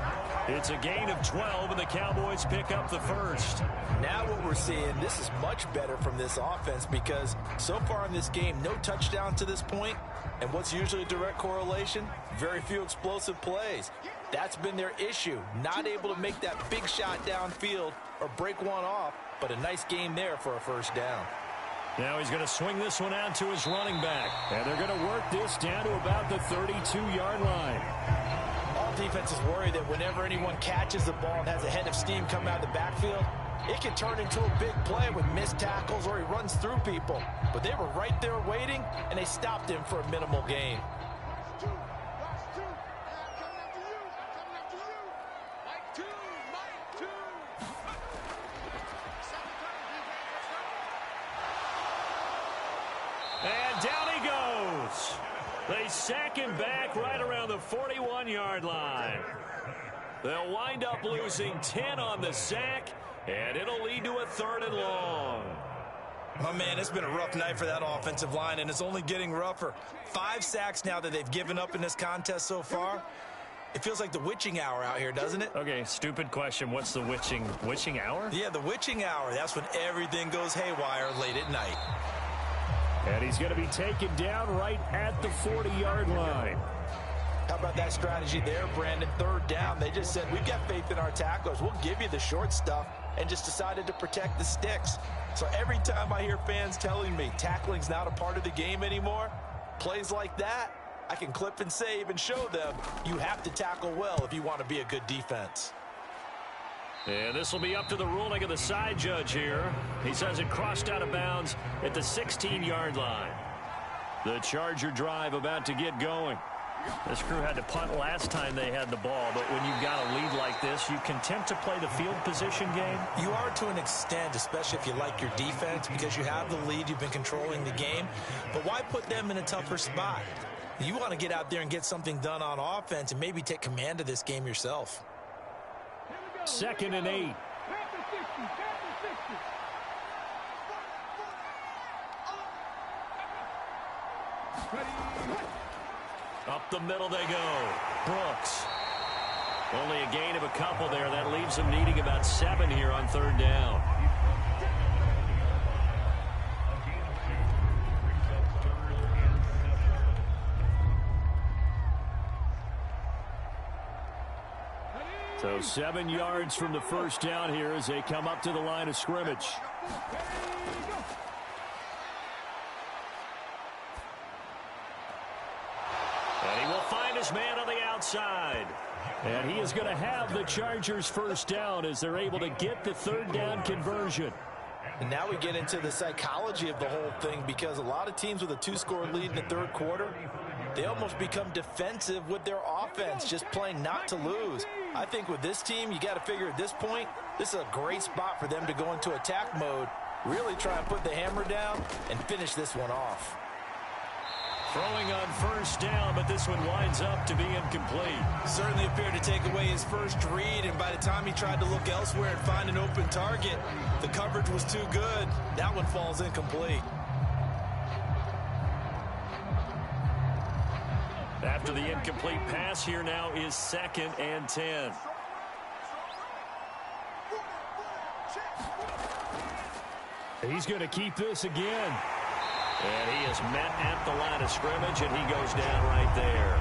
It's a gain of 12, and the Cowboys pick up the 1st. Now what we're seeing, this is much better from this offense because so far in this game, no touchdown to this point. And what's usually a direct correlation? Very few explosive plays. That's been their issue. Not able to make that big shot downfield or break one off, but a nice game there for a 1st down. Now he's going to swing this one out to his running back. And they're going to work this down to about the 32-yard line. All defenses worry that whenever anyone catches the ball and has a head of steam come out of the backfield, it can turn into a big play with missed tackles or he runs through people. But they were right there waiting, and they stopped him for a minimal gain. sack him back right around the 41-yard line. They'll wind up losing 10 on the sack, and it'll lead to a 3rd and long. Oh, man, it's been a rough night for that offensive line, and it's only getting rougher. 5 sacks now that they've given up in this contest so far. It feels like the witching hour out here, doesn't it? Okay, stupid question. What's the witching hour? Yeah, the witching hour. That's when everything goes haywire late at night. And he's going to be taken down right at the 40-yard line. How about that strategy there, Brandon? 3rd down. They just said, we've got faith in our tacklers. We'll give you the short stuff, and just decided to protect the sticks. So every time I hear fans telling me tackling's not a part of the game anymore, plays like that, I can clip and save and show them you have to tackle well if you want to be a good defense. And this will be up to the ruling of the side judge here. He says it crossed out of bounds at the 16-yard line. The Charger drive about to get going. This crew had to punt last time they had the ball, but when you've got a lead like this, you content to play the field position game? You are to an extent, especially if you like your defense, because you have the lead, you've been controlling the game. But why put them in a tougher spot? You want to get out there and get something done on offense and maybe take command of this game yourself. 2nd and 8. Up the middle they go. Brooks. Only a gain of a couple there. That leaves them needing about 7 here on 3rd down. So 7 yards from the first down here as they come up to the line of scrimmage. And he will find his man on the outside. And he is going to have the Chargers first down as they're able to get the 3rd down conversion. And now we get into the psychology of the whole thing, because a lot of teams with a 2-score lead in the 3rd quarter, they almost become defensive with their offense, just playing not to lose. I think with this team, you got to figure at this point, this is a great spot for them to go into attack mode, really try and put the hammer down and finish this one off. Throwing on first down, but this one winds up to be incomplete. Certainly appeared to take away his first read, and by the time he tried to look elsewhere and find an open target, the coverage was too good. That one falls incomplete. After the incomplete pass, here now is 2nd and 10. He's going to keep this again. And he is met at the line of scrimmage, and he goes down right there.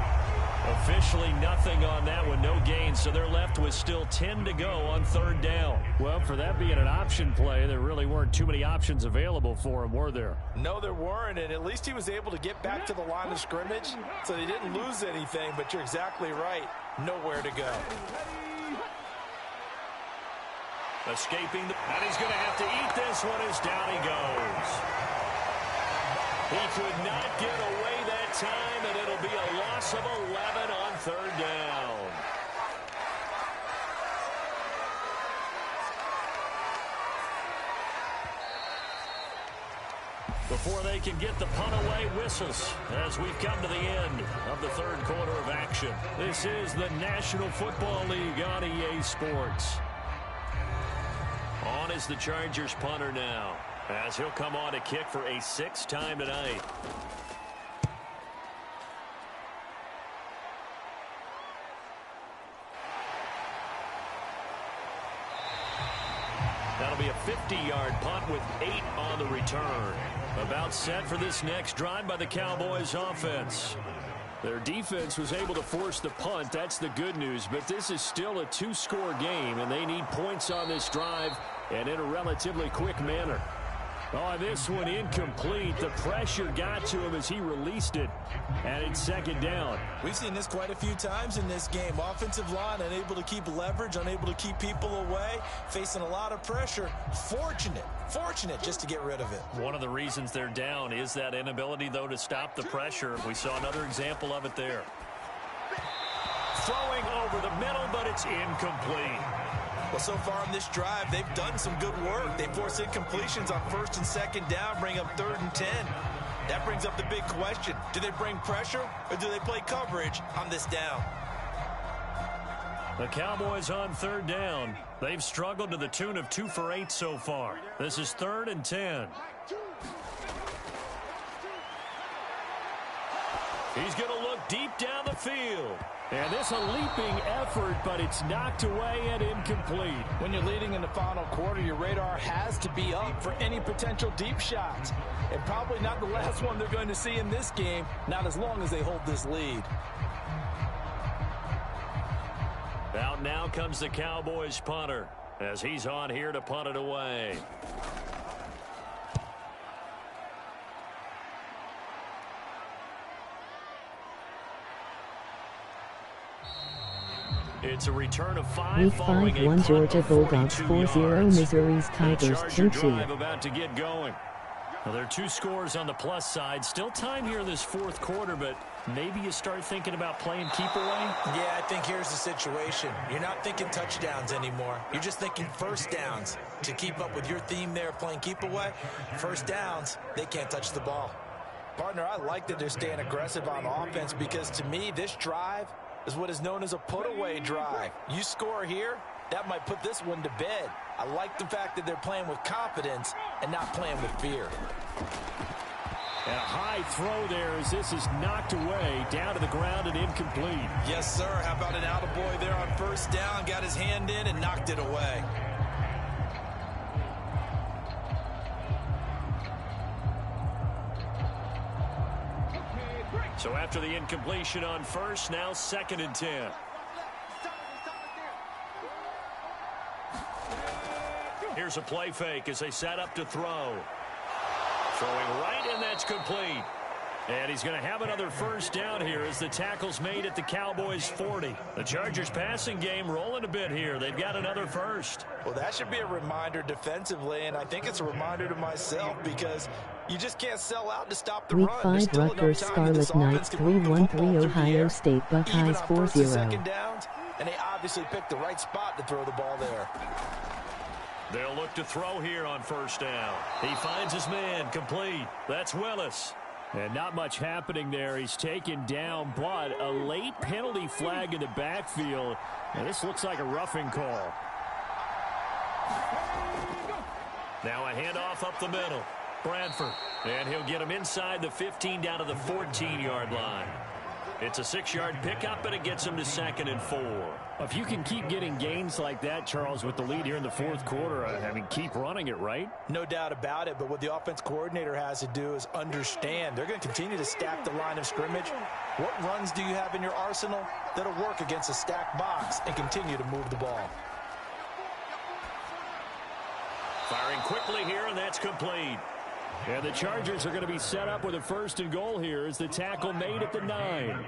Officially nothing on that one, no gain, so they're left with still 10 to go on 3rd down. Well, for that being an option play, there really weren't too many options available for him, were there? No, there weren't, and at least he was able to get back to the line of scrimmage, so they didn't lose anything, but you're exactly right. Nowhere to go. Escaping, and he's going to have to eat this one as down he goes. He could not get away that time, and it'll be a loss of 11 on 3rd down. Before they can get the punt away, whistles as we've come to the end of the 3rd quarter of action. This is the National Football League on EA Sports. On is the Chargers punter now, as he'll come on to kick for a 6th time tonight. That'll be a 50-yard punt with 8 on the return. About set for this next drive by the Cowboys offense. Their defense was able to force the punt. That's the good news. But this is still a 2-score game, and they need points on this drive and in a relatively quick manner. Oh, this one incomplete. The pressure got to him as he released it, and it's 2nd down. We've seen this quite a few times in this game. Offensive line unable to keep leverage, unable to keep people away, facing a lot of pressure. Fortunate just to get rid of it. One of the reasons they're down is that inability, though, to stop the pressure. We saw another example of it there. Throwing over the middle, but it's incomplete. Well, so far in this drive, they've done some good work. They force incompletions on 1st and 2nd down, bring up 3rd and 10. That brings up the big question. Do they bring pressure or do they play coverage on this down? The Cowboys on third down. They've struggled to the tune of 2 for 8 so far. This is 3rd and 10. He's going to look deep down the field. And this a leaping effort, but it's knocked away and incomplete. When you're leading in the final quarter, your radar has to be up for any potential deep shots. And probably not the last one they're going to see in this game, not as long as they hold this lead. Out now comes the Cowboys punter as he's on here to punt it away. It's a return of 5 Week 5-1 Georgia Bulldogs 4-0 Missouri's Tigers 2-2. About to get going. Well, there are 2 scores on the plus side. Still time here in this 4th quarter, but maybe you start thinking about playing keep away? Yeah, I think here's the situation. You're not thinking touchdowns anymore. You're just thinking first downs. To keep up with your theme there of playing keep away, first downs, they can't touch the ball. Partner, I like that they're staying aggressive on offense because to me, this drive is what is known as a put-away drive. You score here, that might put this one to bed. I like the fact that they're playing with confidence and not playing with fear. And a high throw there as this is knocked away, down to the ground and incomplete. Yes, sir. How about an attaboy there on first down? Got his hand in and knocked it away. So after the incompletion on first, now 2nd and 10. Here's a play fake as they set up to throw. Throwing right, and that's complete. And he's going to have another first down here as the tackle's made at the Cowboys' 40. The Chargers passing game rolling a bit here. They've got another first. Well, that should be a reminder defensively, and I think it's a reminder to myself because you just can't sell out to stop the Week run. 5 Rutgers Scarlet Knights 3-1-3 Ohio State Buckeyes 4-0. Downs, and they obviously picked the right spot to throw the ball there. They'll look to throw here on first down. He finds his man complete. That's Willis. And not much happening there. He's taken down, but a late penalty flag in the backfield. And this looks like a roughing call. Now a handoff up the middle. Bradford. And he'll get him inside the 15 down to the 14-yard line. It's a 6-yard pickup, and it gets him to 2nd and 4. If you can keep getting gains like that, Charles, with the lead here in the 4th quarter, I mean, keep running it, right? No doubt about it, but what the offense coordinator has to do is understand they're going to continue to stack the line of scrimmage. What runs do you have in your arsenal that'll work against a stacked box and continue to move the ball? Firing quickly here, and that's complete. And the Chargers are going to be set up with a 1st and goal here as the tackle made at the 9.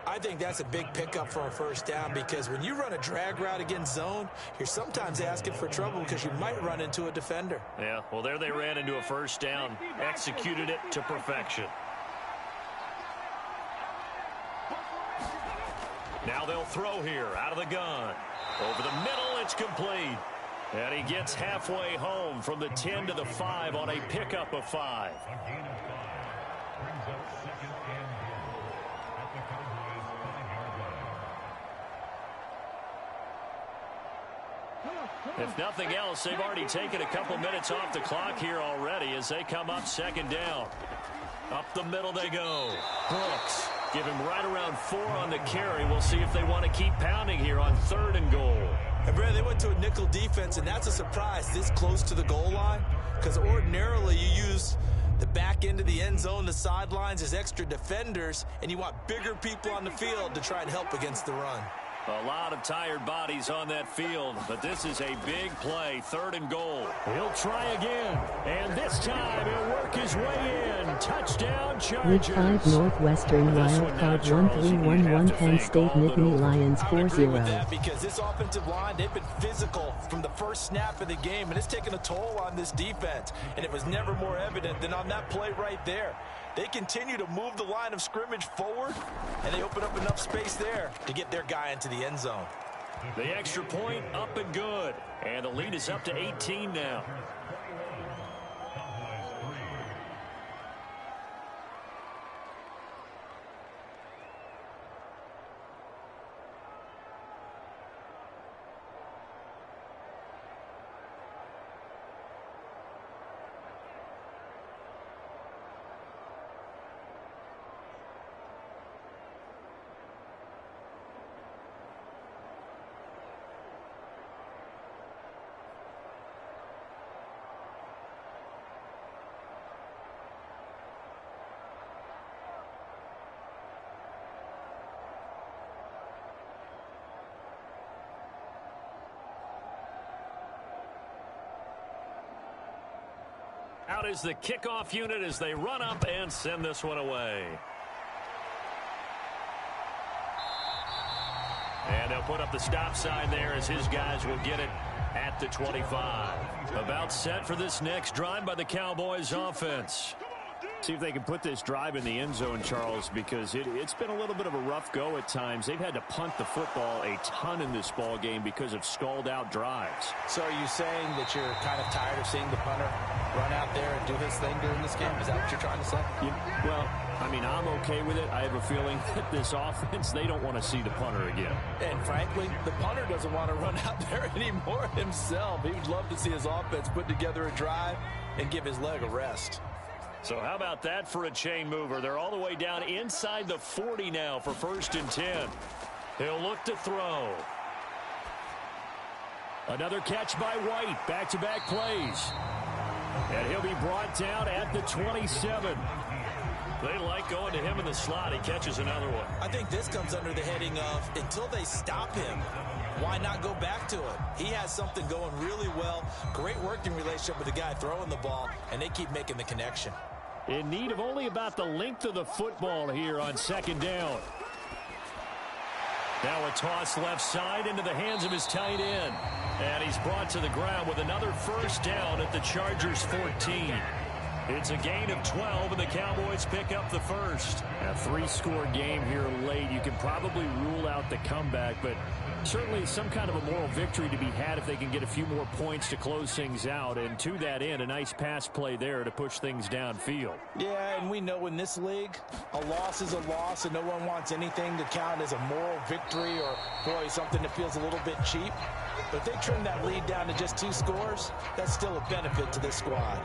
I think that's a big pickup for a first down because when you run a drag route against zone, you're sometimes asking for trouble because you might run into a defender. Yeah, well, there they ran into a first down, executed it to perfection. Now they'll throw here out of the gun. Over the middle, it's complete. And he gets halfway home from the 10 to the 5 on a pickup of 5. If nothing else, they've already taken a couple minutes off the clock here already as they come up 2nd down. Up the middle they go. Brooks, give him right around 4 on the carry. We'll see if they want to keep pounding here on 3rd and goal. And Brad, they went to a nickel defense, and that's a surprise this close to the goal line because ordinarily you use the back end of the end zone, the sidelines as extra defenders, and you want bigger people on the field to try and help against the run. A lot of tired bodies on that field, but this is a big play, 3rd and goal. He'll try again, and this time he'll work his way in. Touchdown, Chargers. Week 5 Northwestern Wildcard 1-3-1-1 Penn State Nittany Lions 4-0. Because this offensive line, they've been physical from the first snap of the game, and it's taken a toll on this defense, and it was never more evident than on that play right there. They continue to move the line of scrimmage forward, and they open up enough space there to get their guy into the end zone. The extra point up and good, and the lead is up to 18 now. Out is the kickoff unit as they run up and send this one away. And they'll put up the stop sign there as his guys will get it at the 25. About set for this next drive by the Cowboys offense. See if they can put this drive in the end zone, Charles, because it's been a little bit of a rough go at times. They've had to punt the football a ton in this ball game because of stalled-out drives. So are you saying that you're kind of tired of seeing the punter run out there and do his thing during this game? Is that what you're trying to say? Well, I mean, I'm okay with it. I have a feeling that this offense, they don't want to see the punter again. And frankly, the punter doesn't want to run out there anymore himself. He would love to see his offense put together a drive and give his leg a rest. So how about that for a chain mover? They're all the way down inside the 40 now for 1st and 10. He'll look to throw. Another catch by White. Back-to-back plays. And he'll be brought down at the 27. They like going to him in the slot. He catches another one. I think this comes under the heading of until they stop him, why not go back to it? He has something going really well. Great working relationship with the guy throwing the ball, and they keep making the connection. In need of only about the length of the football here on 2nd down. Now a toss left side into the hands of his tight end. And he's brought to the ground with another 1st down at the Chargers 14. It's a gain of 12, and the Cowboys pick up the first. A 3-score game here late. You can probably rule out the comeback, but certainly some kind of a moral victory to be had if they can get a few more points to close things out. And to that end, a nice pass play there to push things downfield. Yeah, and we know in this league, a loss is a loss, and no one wants anything to count as a moral victory or, boy, something that feels a little bit cheap. But if they trim that lead down to just 2 scores, that's still a benefit to this squad.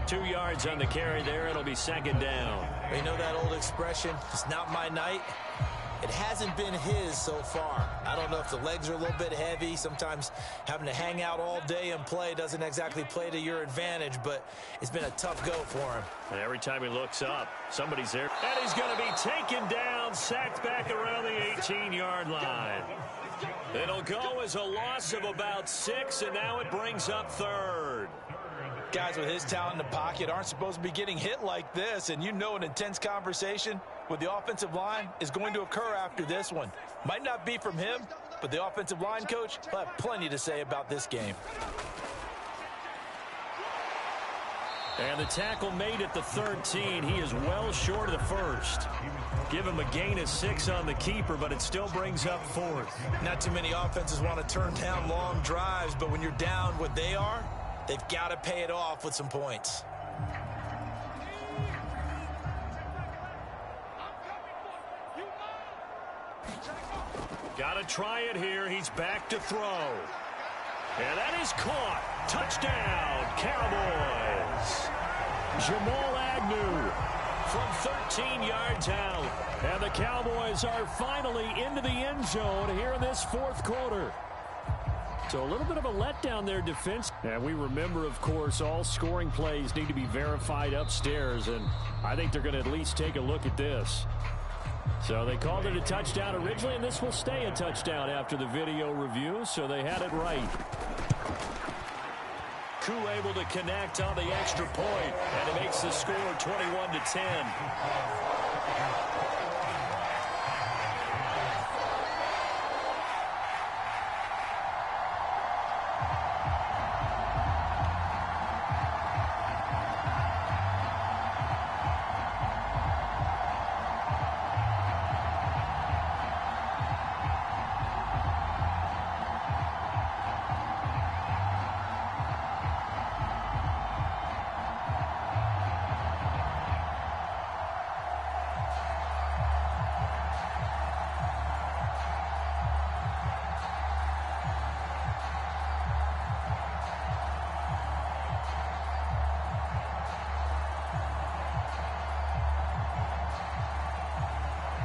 2 yards on the carry there. It'll be 2nd down. You know that old expression, it's not my night? It hasn't been his so far. I don't know if the legs are a little bit heavy. Sometimes having to hang out all day and play doesn't exactly play to your advantage, but it's been a tough go for him. And every time he looks up, somebody's there. And he's going to be taken down, sacked back around the 18-yard line. It'll go as a loss of about 6, and now it brings up 3rd. Guys with his talent in the pocket aren't supposed to be getting hit like this, and you know an intense conversation with the offensive line is going to occur after this one. Might not be from him, but the offensive line coach will have plenty to say about this game. And the tackle made at the 13. He is well short of the 1st. Give him a gain of 6 on the keeper, but it still brings up 4th. Not too many offenses want to turn down long drives, but when you're down what they are, they've got to pay it off with some points. Got to try it here. He's back to throw. And that is caught. Touchdown, Cowboys. Jamal Agnew from 13 yards out. And the Cowboys are finally into the end zone here in this 4th quarter. So a little bit of a letdown there, defense. And we remember, of course, all scoring plays need to be verified upstairs, and I think they're going to at least take a look at this. So they called it a touchdown originally, and this will stay a touchdown after the video review, so they had it right. Koo able to connect on the extra point, and it makes the score 21-10.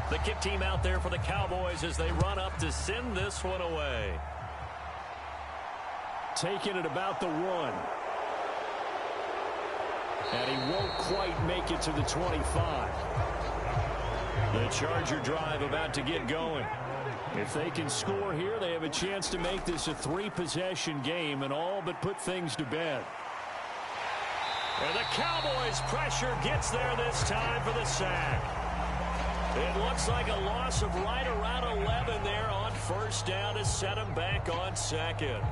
The kick team out there for the Cowboys as they run up to send this one away. Taking it about the 1. And he won't quite make it to the 25. The Charger drive about to get going. If they can score here, they have a chance to make this a 3-possession game and all but put things to bed. And the Cowboys' pressure gets there this time for the sack. It looks like a loss of right around 11 there on first down to set him back on second.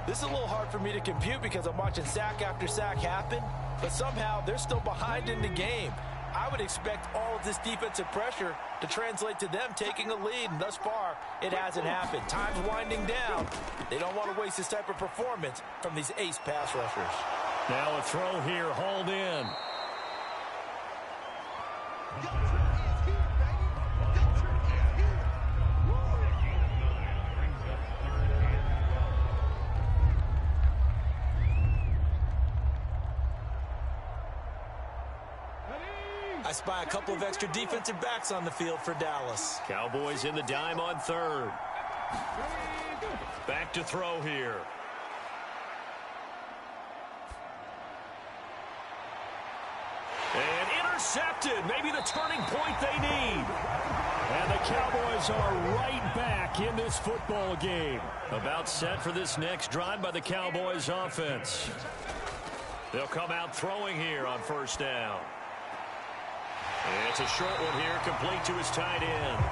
This is a little hard for me to compute because I'm watching sack after sack happen, but somehow they're still behind in the game. I would expect all of this defensive pressure to translate to them taking a lead, and thus far, it hasn't happened. Time's winding down. They don't want to waste this type of performance from these ace pass rushers. Now a throw here, hauled in. I spy a couple of extra defensive backs on the field for Dallas. Cowboys in the dime on third. Back to throw here. And intercepted. Maybe the turning point they need. And the Cowboys are right back in this football game. About set for this next drive by the Cowboys offense. They'll come out throwing here on first down. It's a short one here, complete to his tight end.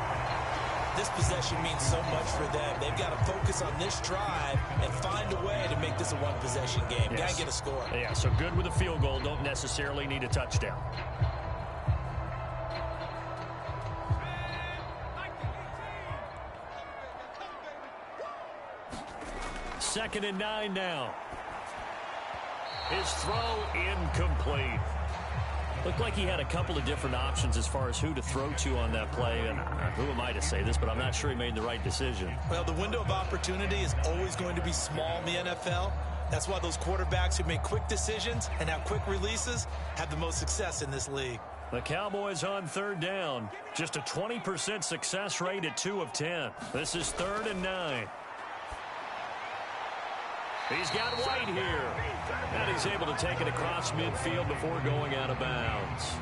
This possession means so much for them. They've got to focus on this drive and find a way to make this a one-possession game. Yes. Got to get a score. Yeah, so good with a field goal. Don't necessarily need a touchdown. Second and 9 now. His throw incomplete. Looked like he had a couple of different options as far as who to throw to on that play. And who am I to say this, but I'm not sure he made the right decision. Well, the window of opportunity is always going to be small in the NFL. That's why those quarterbacks who make quick decisions and have quick releases have the most success in this league. The Cowboys on third down. Just a 20% success rate at 2 of 10. This is 3rd and 9. He's got White here. And he's able to take it across midfield before going out of bounds.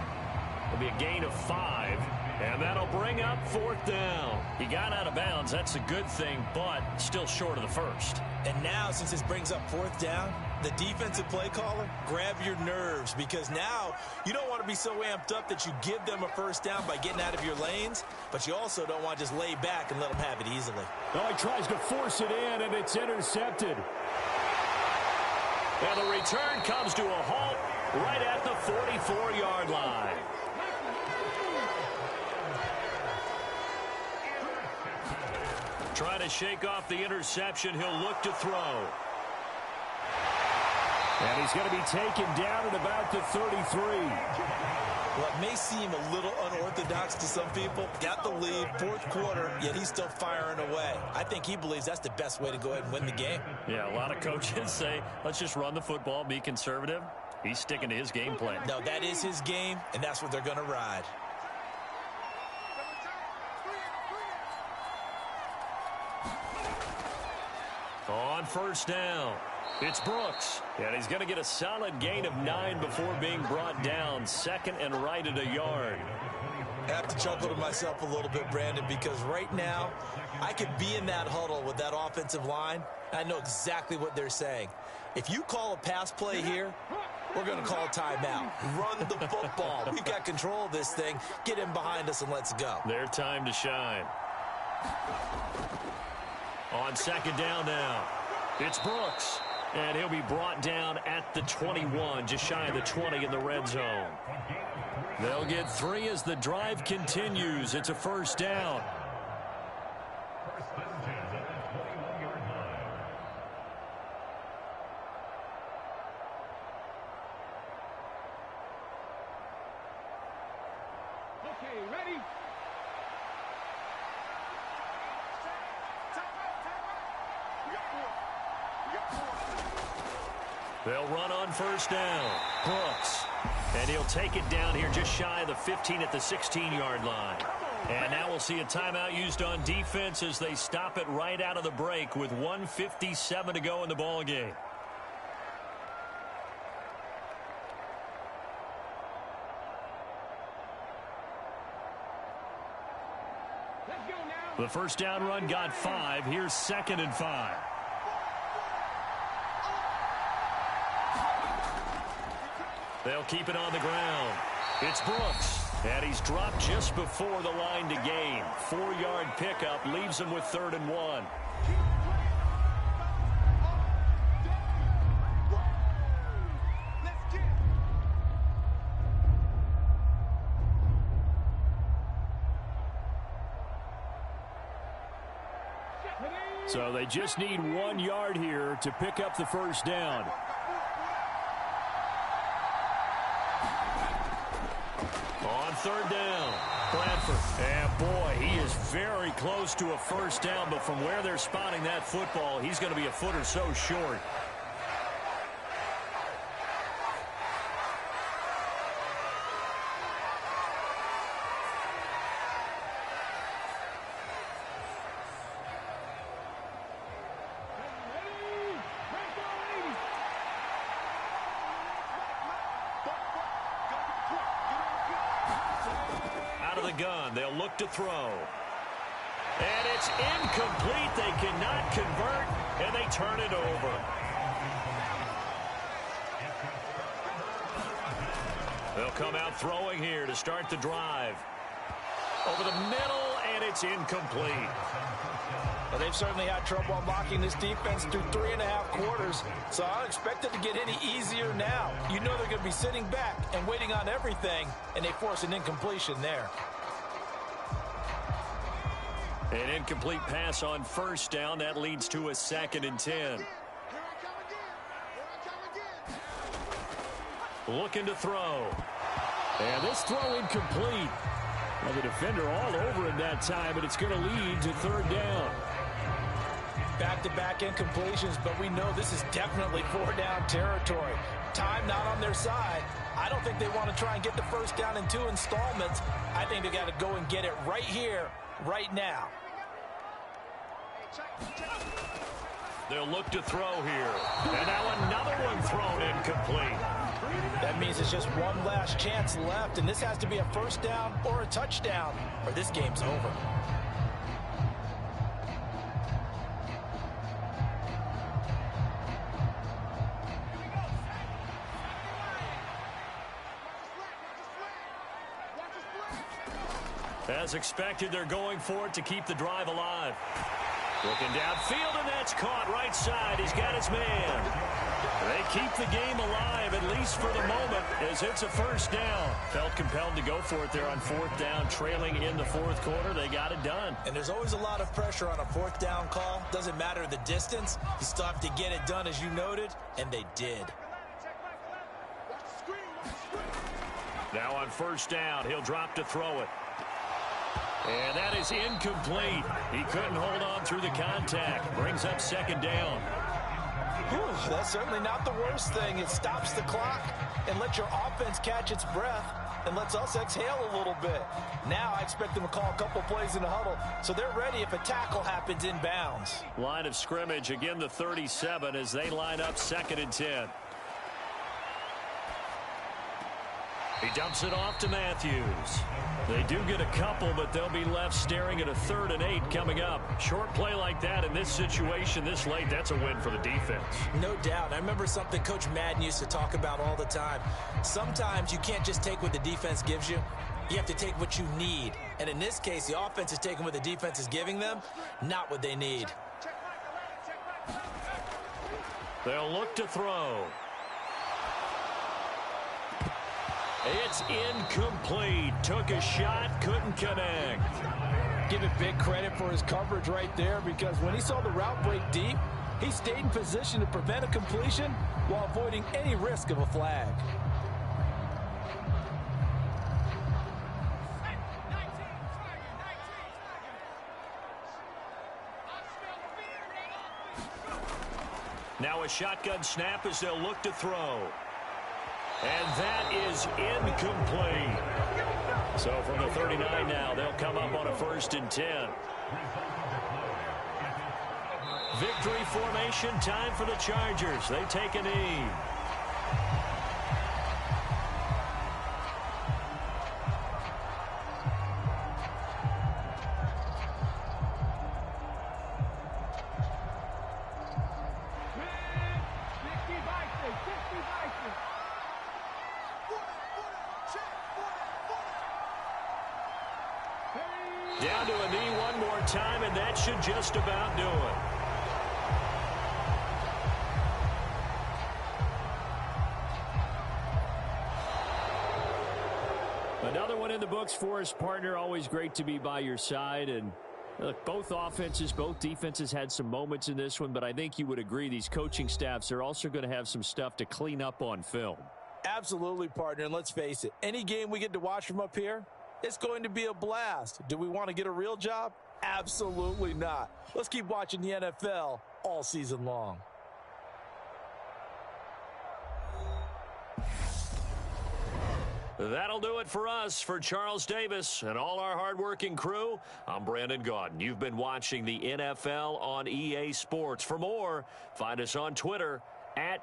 It'll be a gain of 5. And that'll bring up 4th down. He got out of bounds. That's a good thing, but still short of the first. And now, since this brings up 4th down, the defensive play caller, grab your nerves, because now you don't want to be so amped up that you give them a first down by getting out of your lanes, but you also don't want to just lay back and let them have it easily. Oh, he tries to force it in, and it's intercepted. And the return comes to a halt right at the 44-yard line. Trying to shake off the interception. He'll look to throw. And he's going to be taken down at about the 33. Well, it may seem a little unorthodox to some people. Got the lead, 4th quarter, yet he's still firing away. I think he believes that's the best way to go ahead and win the game. Yeah, a lot of coaches say, let's just run the football, be conservative. He's sticking to his game plan. No, that is his game, and that's what they're going to ride. On first down, it's Brooks. And he's going to get a solid gain of 9 before being brought down. 2nd and right at a yard. I have to chuckle to myself a little bit, Brandon, because right now I could be in that huddle with that offensive line. I know exactly what they're saying. If you call a pass play here, we're going to call a timeout. Run the football. We've got control of this thing. Get in behind us and let's go. Their time to shine. On 2nd down now, it's Brooks. And he'll be brought down at the 21, just shy of the 20 in the red zone. They'll get 3 as the drive continues. It's a first down. Okay, ready? They'll run on first down. Brooks. And he'll take it down here just shy of the 15 at the 16-yard line. And now we'll see a timeout used on defense as they stop it right out of the break with 1:57 to go in the ball game. Let's go now. The first down run got 5. Here's 2nd and 5. They'll keep it on the ground. It's Brooks, and he's dropped just before the line to gain. 4-yard pickup leaves him with 3rd and 1. So they just need 1 yard here to pick up the first down. On 3rd down, Bradford. And boy, he is very close to a first down, but from where they're spotting that football, he's going to be a foot or so short. Gun. They'll look to throw. And it's incomplete. They cannot convert, and they turn it over. They'll come out throwing here to start the drive. Over the middle, and it's incomplete. Well, they've certainly had trouble unlocking this defense through 3.5 quarters, so I don't expect it to get any easier now. You know they're going to be sitting back and waiting on everything, and they force an incompletion there. An incomplete pass on first down. That leads to a 2nd and 10. Looking to throw. And this throw incomplete. Well, the defender all over him that time, but it's going to lead to 3rd down. Back-to-back incompletions, but we know this is definitely 4-down territory. Time not on their side. I don't think they want to try and get the first down in 2 installments. I think they got to go and get it right here, right now. They'll look to throw here. And now another one thrown incomplete. That means it's just one last chance left, and this has to be a first down or a touchdown, or this game's over. As expected, they're going for it to keep the drive alive. Looking downfield, and that's caught right side. He's got his man. They keep the game alive, at least for the moment, as it's a first down. Felt compelled to go for it there on 4th down, trailing in the 4th quarter. They got it done. And there's always a lot of pressure on a 4th down call. Doesn't matter the distance. You still have to get it done, as you noted, and they did. Now on first down, he'll drop to throw it. And that is incomplete. He couldn't hold on through the contact. Brings up 2nd down. Whew, that's certainly not the worst thing. It stops the clock and lets your offense catch its breath and lets us exhale a little bit. Now I expect them to call a couple plays in the huddle, so they're ready if a tackle happens in bounds. Line of scrimmage, again the 37 as they line up 2nd and 10. He dumps it off to Matthews. They do get a couple, but they'll be left staring at a 3rd and 8 coming up. Short play like that in this situation this late, that's a win for the defense. No doubt. I remember something Coach Madden used to talk about all the time. Sometimes you can't just take what the defense gives you. You have to take what you need. And in this case, the offense is taking what the defense is giving them, not what they need. They'll look to throw. It's incomplete. Took a shot, couldn't connect. Give it big credit for his coverage right there, because when he saw the route break deep, he stayed in position to prevent a completion while avoiding any risk of a flag. Now a shotgun snap as they'll look to throw. And that is incomplete. So from the 39 now, they'll come up on a 1st and 10. Victory formation time for the Chargers. They take a knee. to a knee one more time, and that should just about do it. Another one in the books for us, partner. Always great to be by your side. And look, both offenses, both defenses had some moments in this one, but I think you would agree these coaching staffs are also going to have some stuff to clean up on film. Absolutely, partner. And let's face it, any game we get to watch from up here, it's going to be a blast. Do we want to get a real job? Absolutely not. Let's keep watching the NFL all season long. That'll do it for us. For Charles Davis and all our hardworking crew, I'm Brandon Gaudin. You've been watching the NFL on EA Sports. For more, find us on Twitter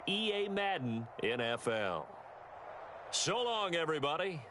@EA Madden NFL. So long, everybody.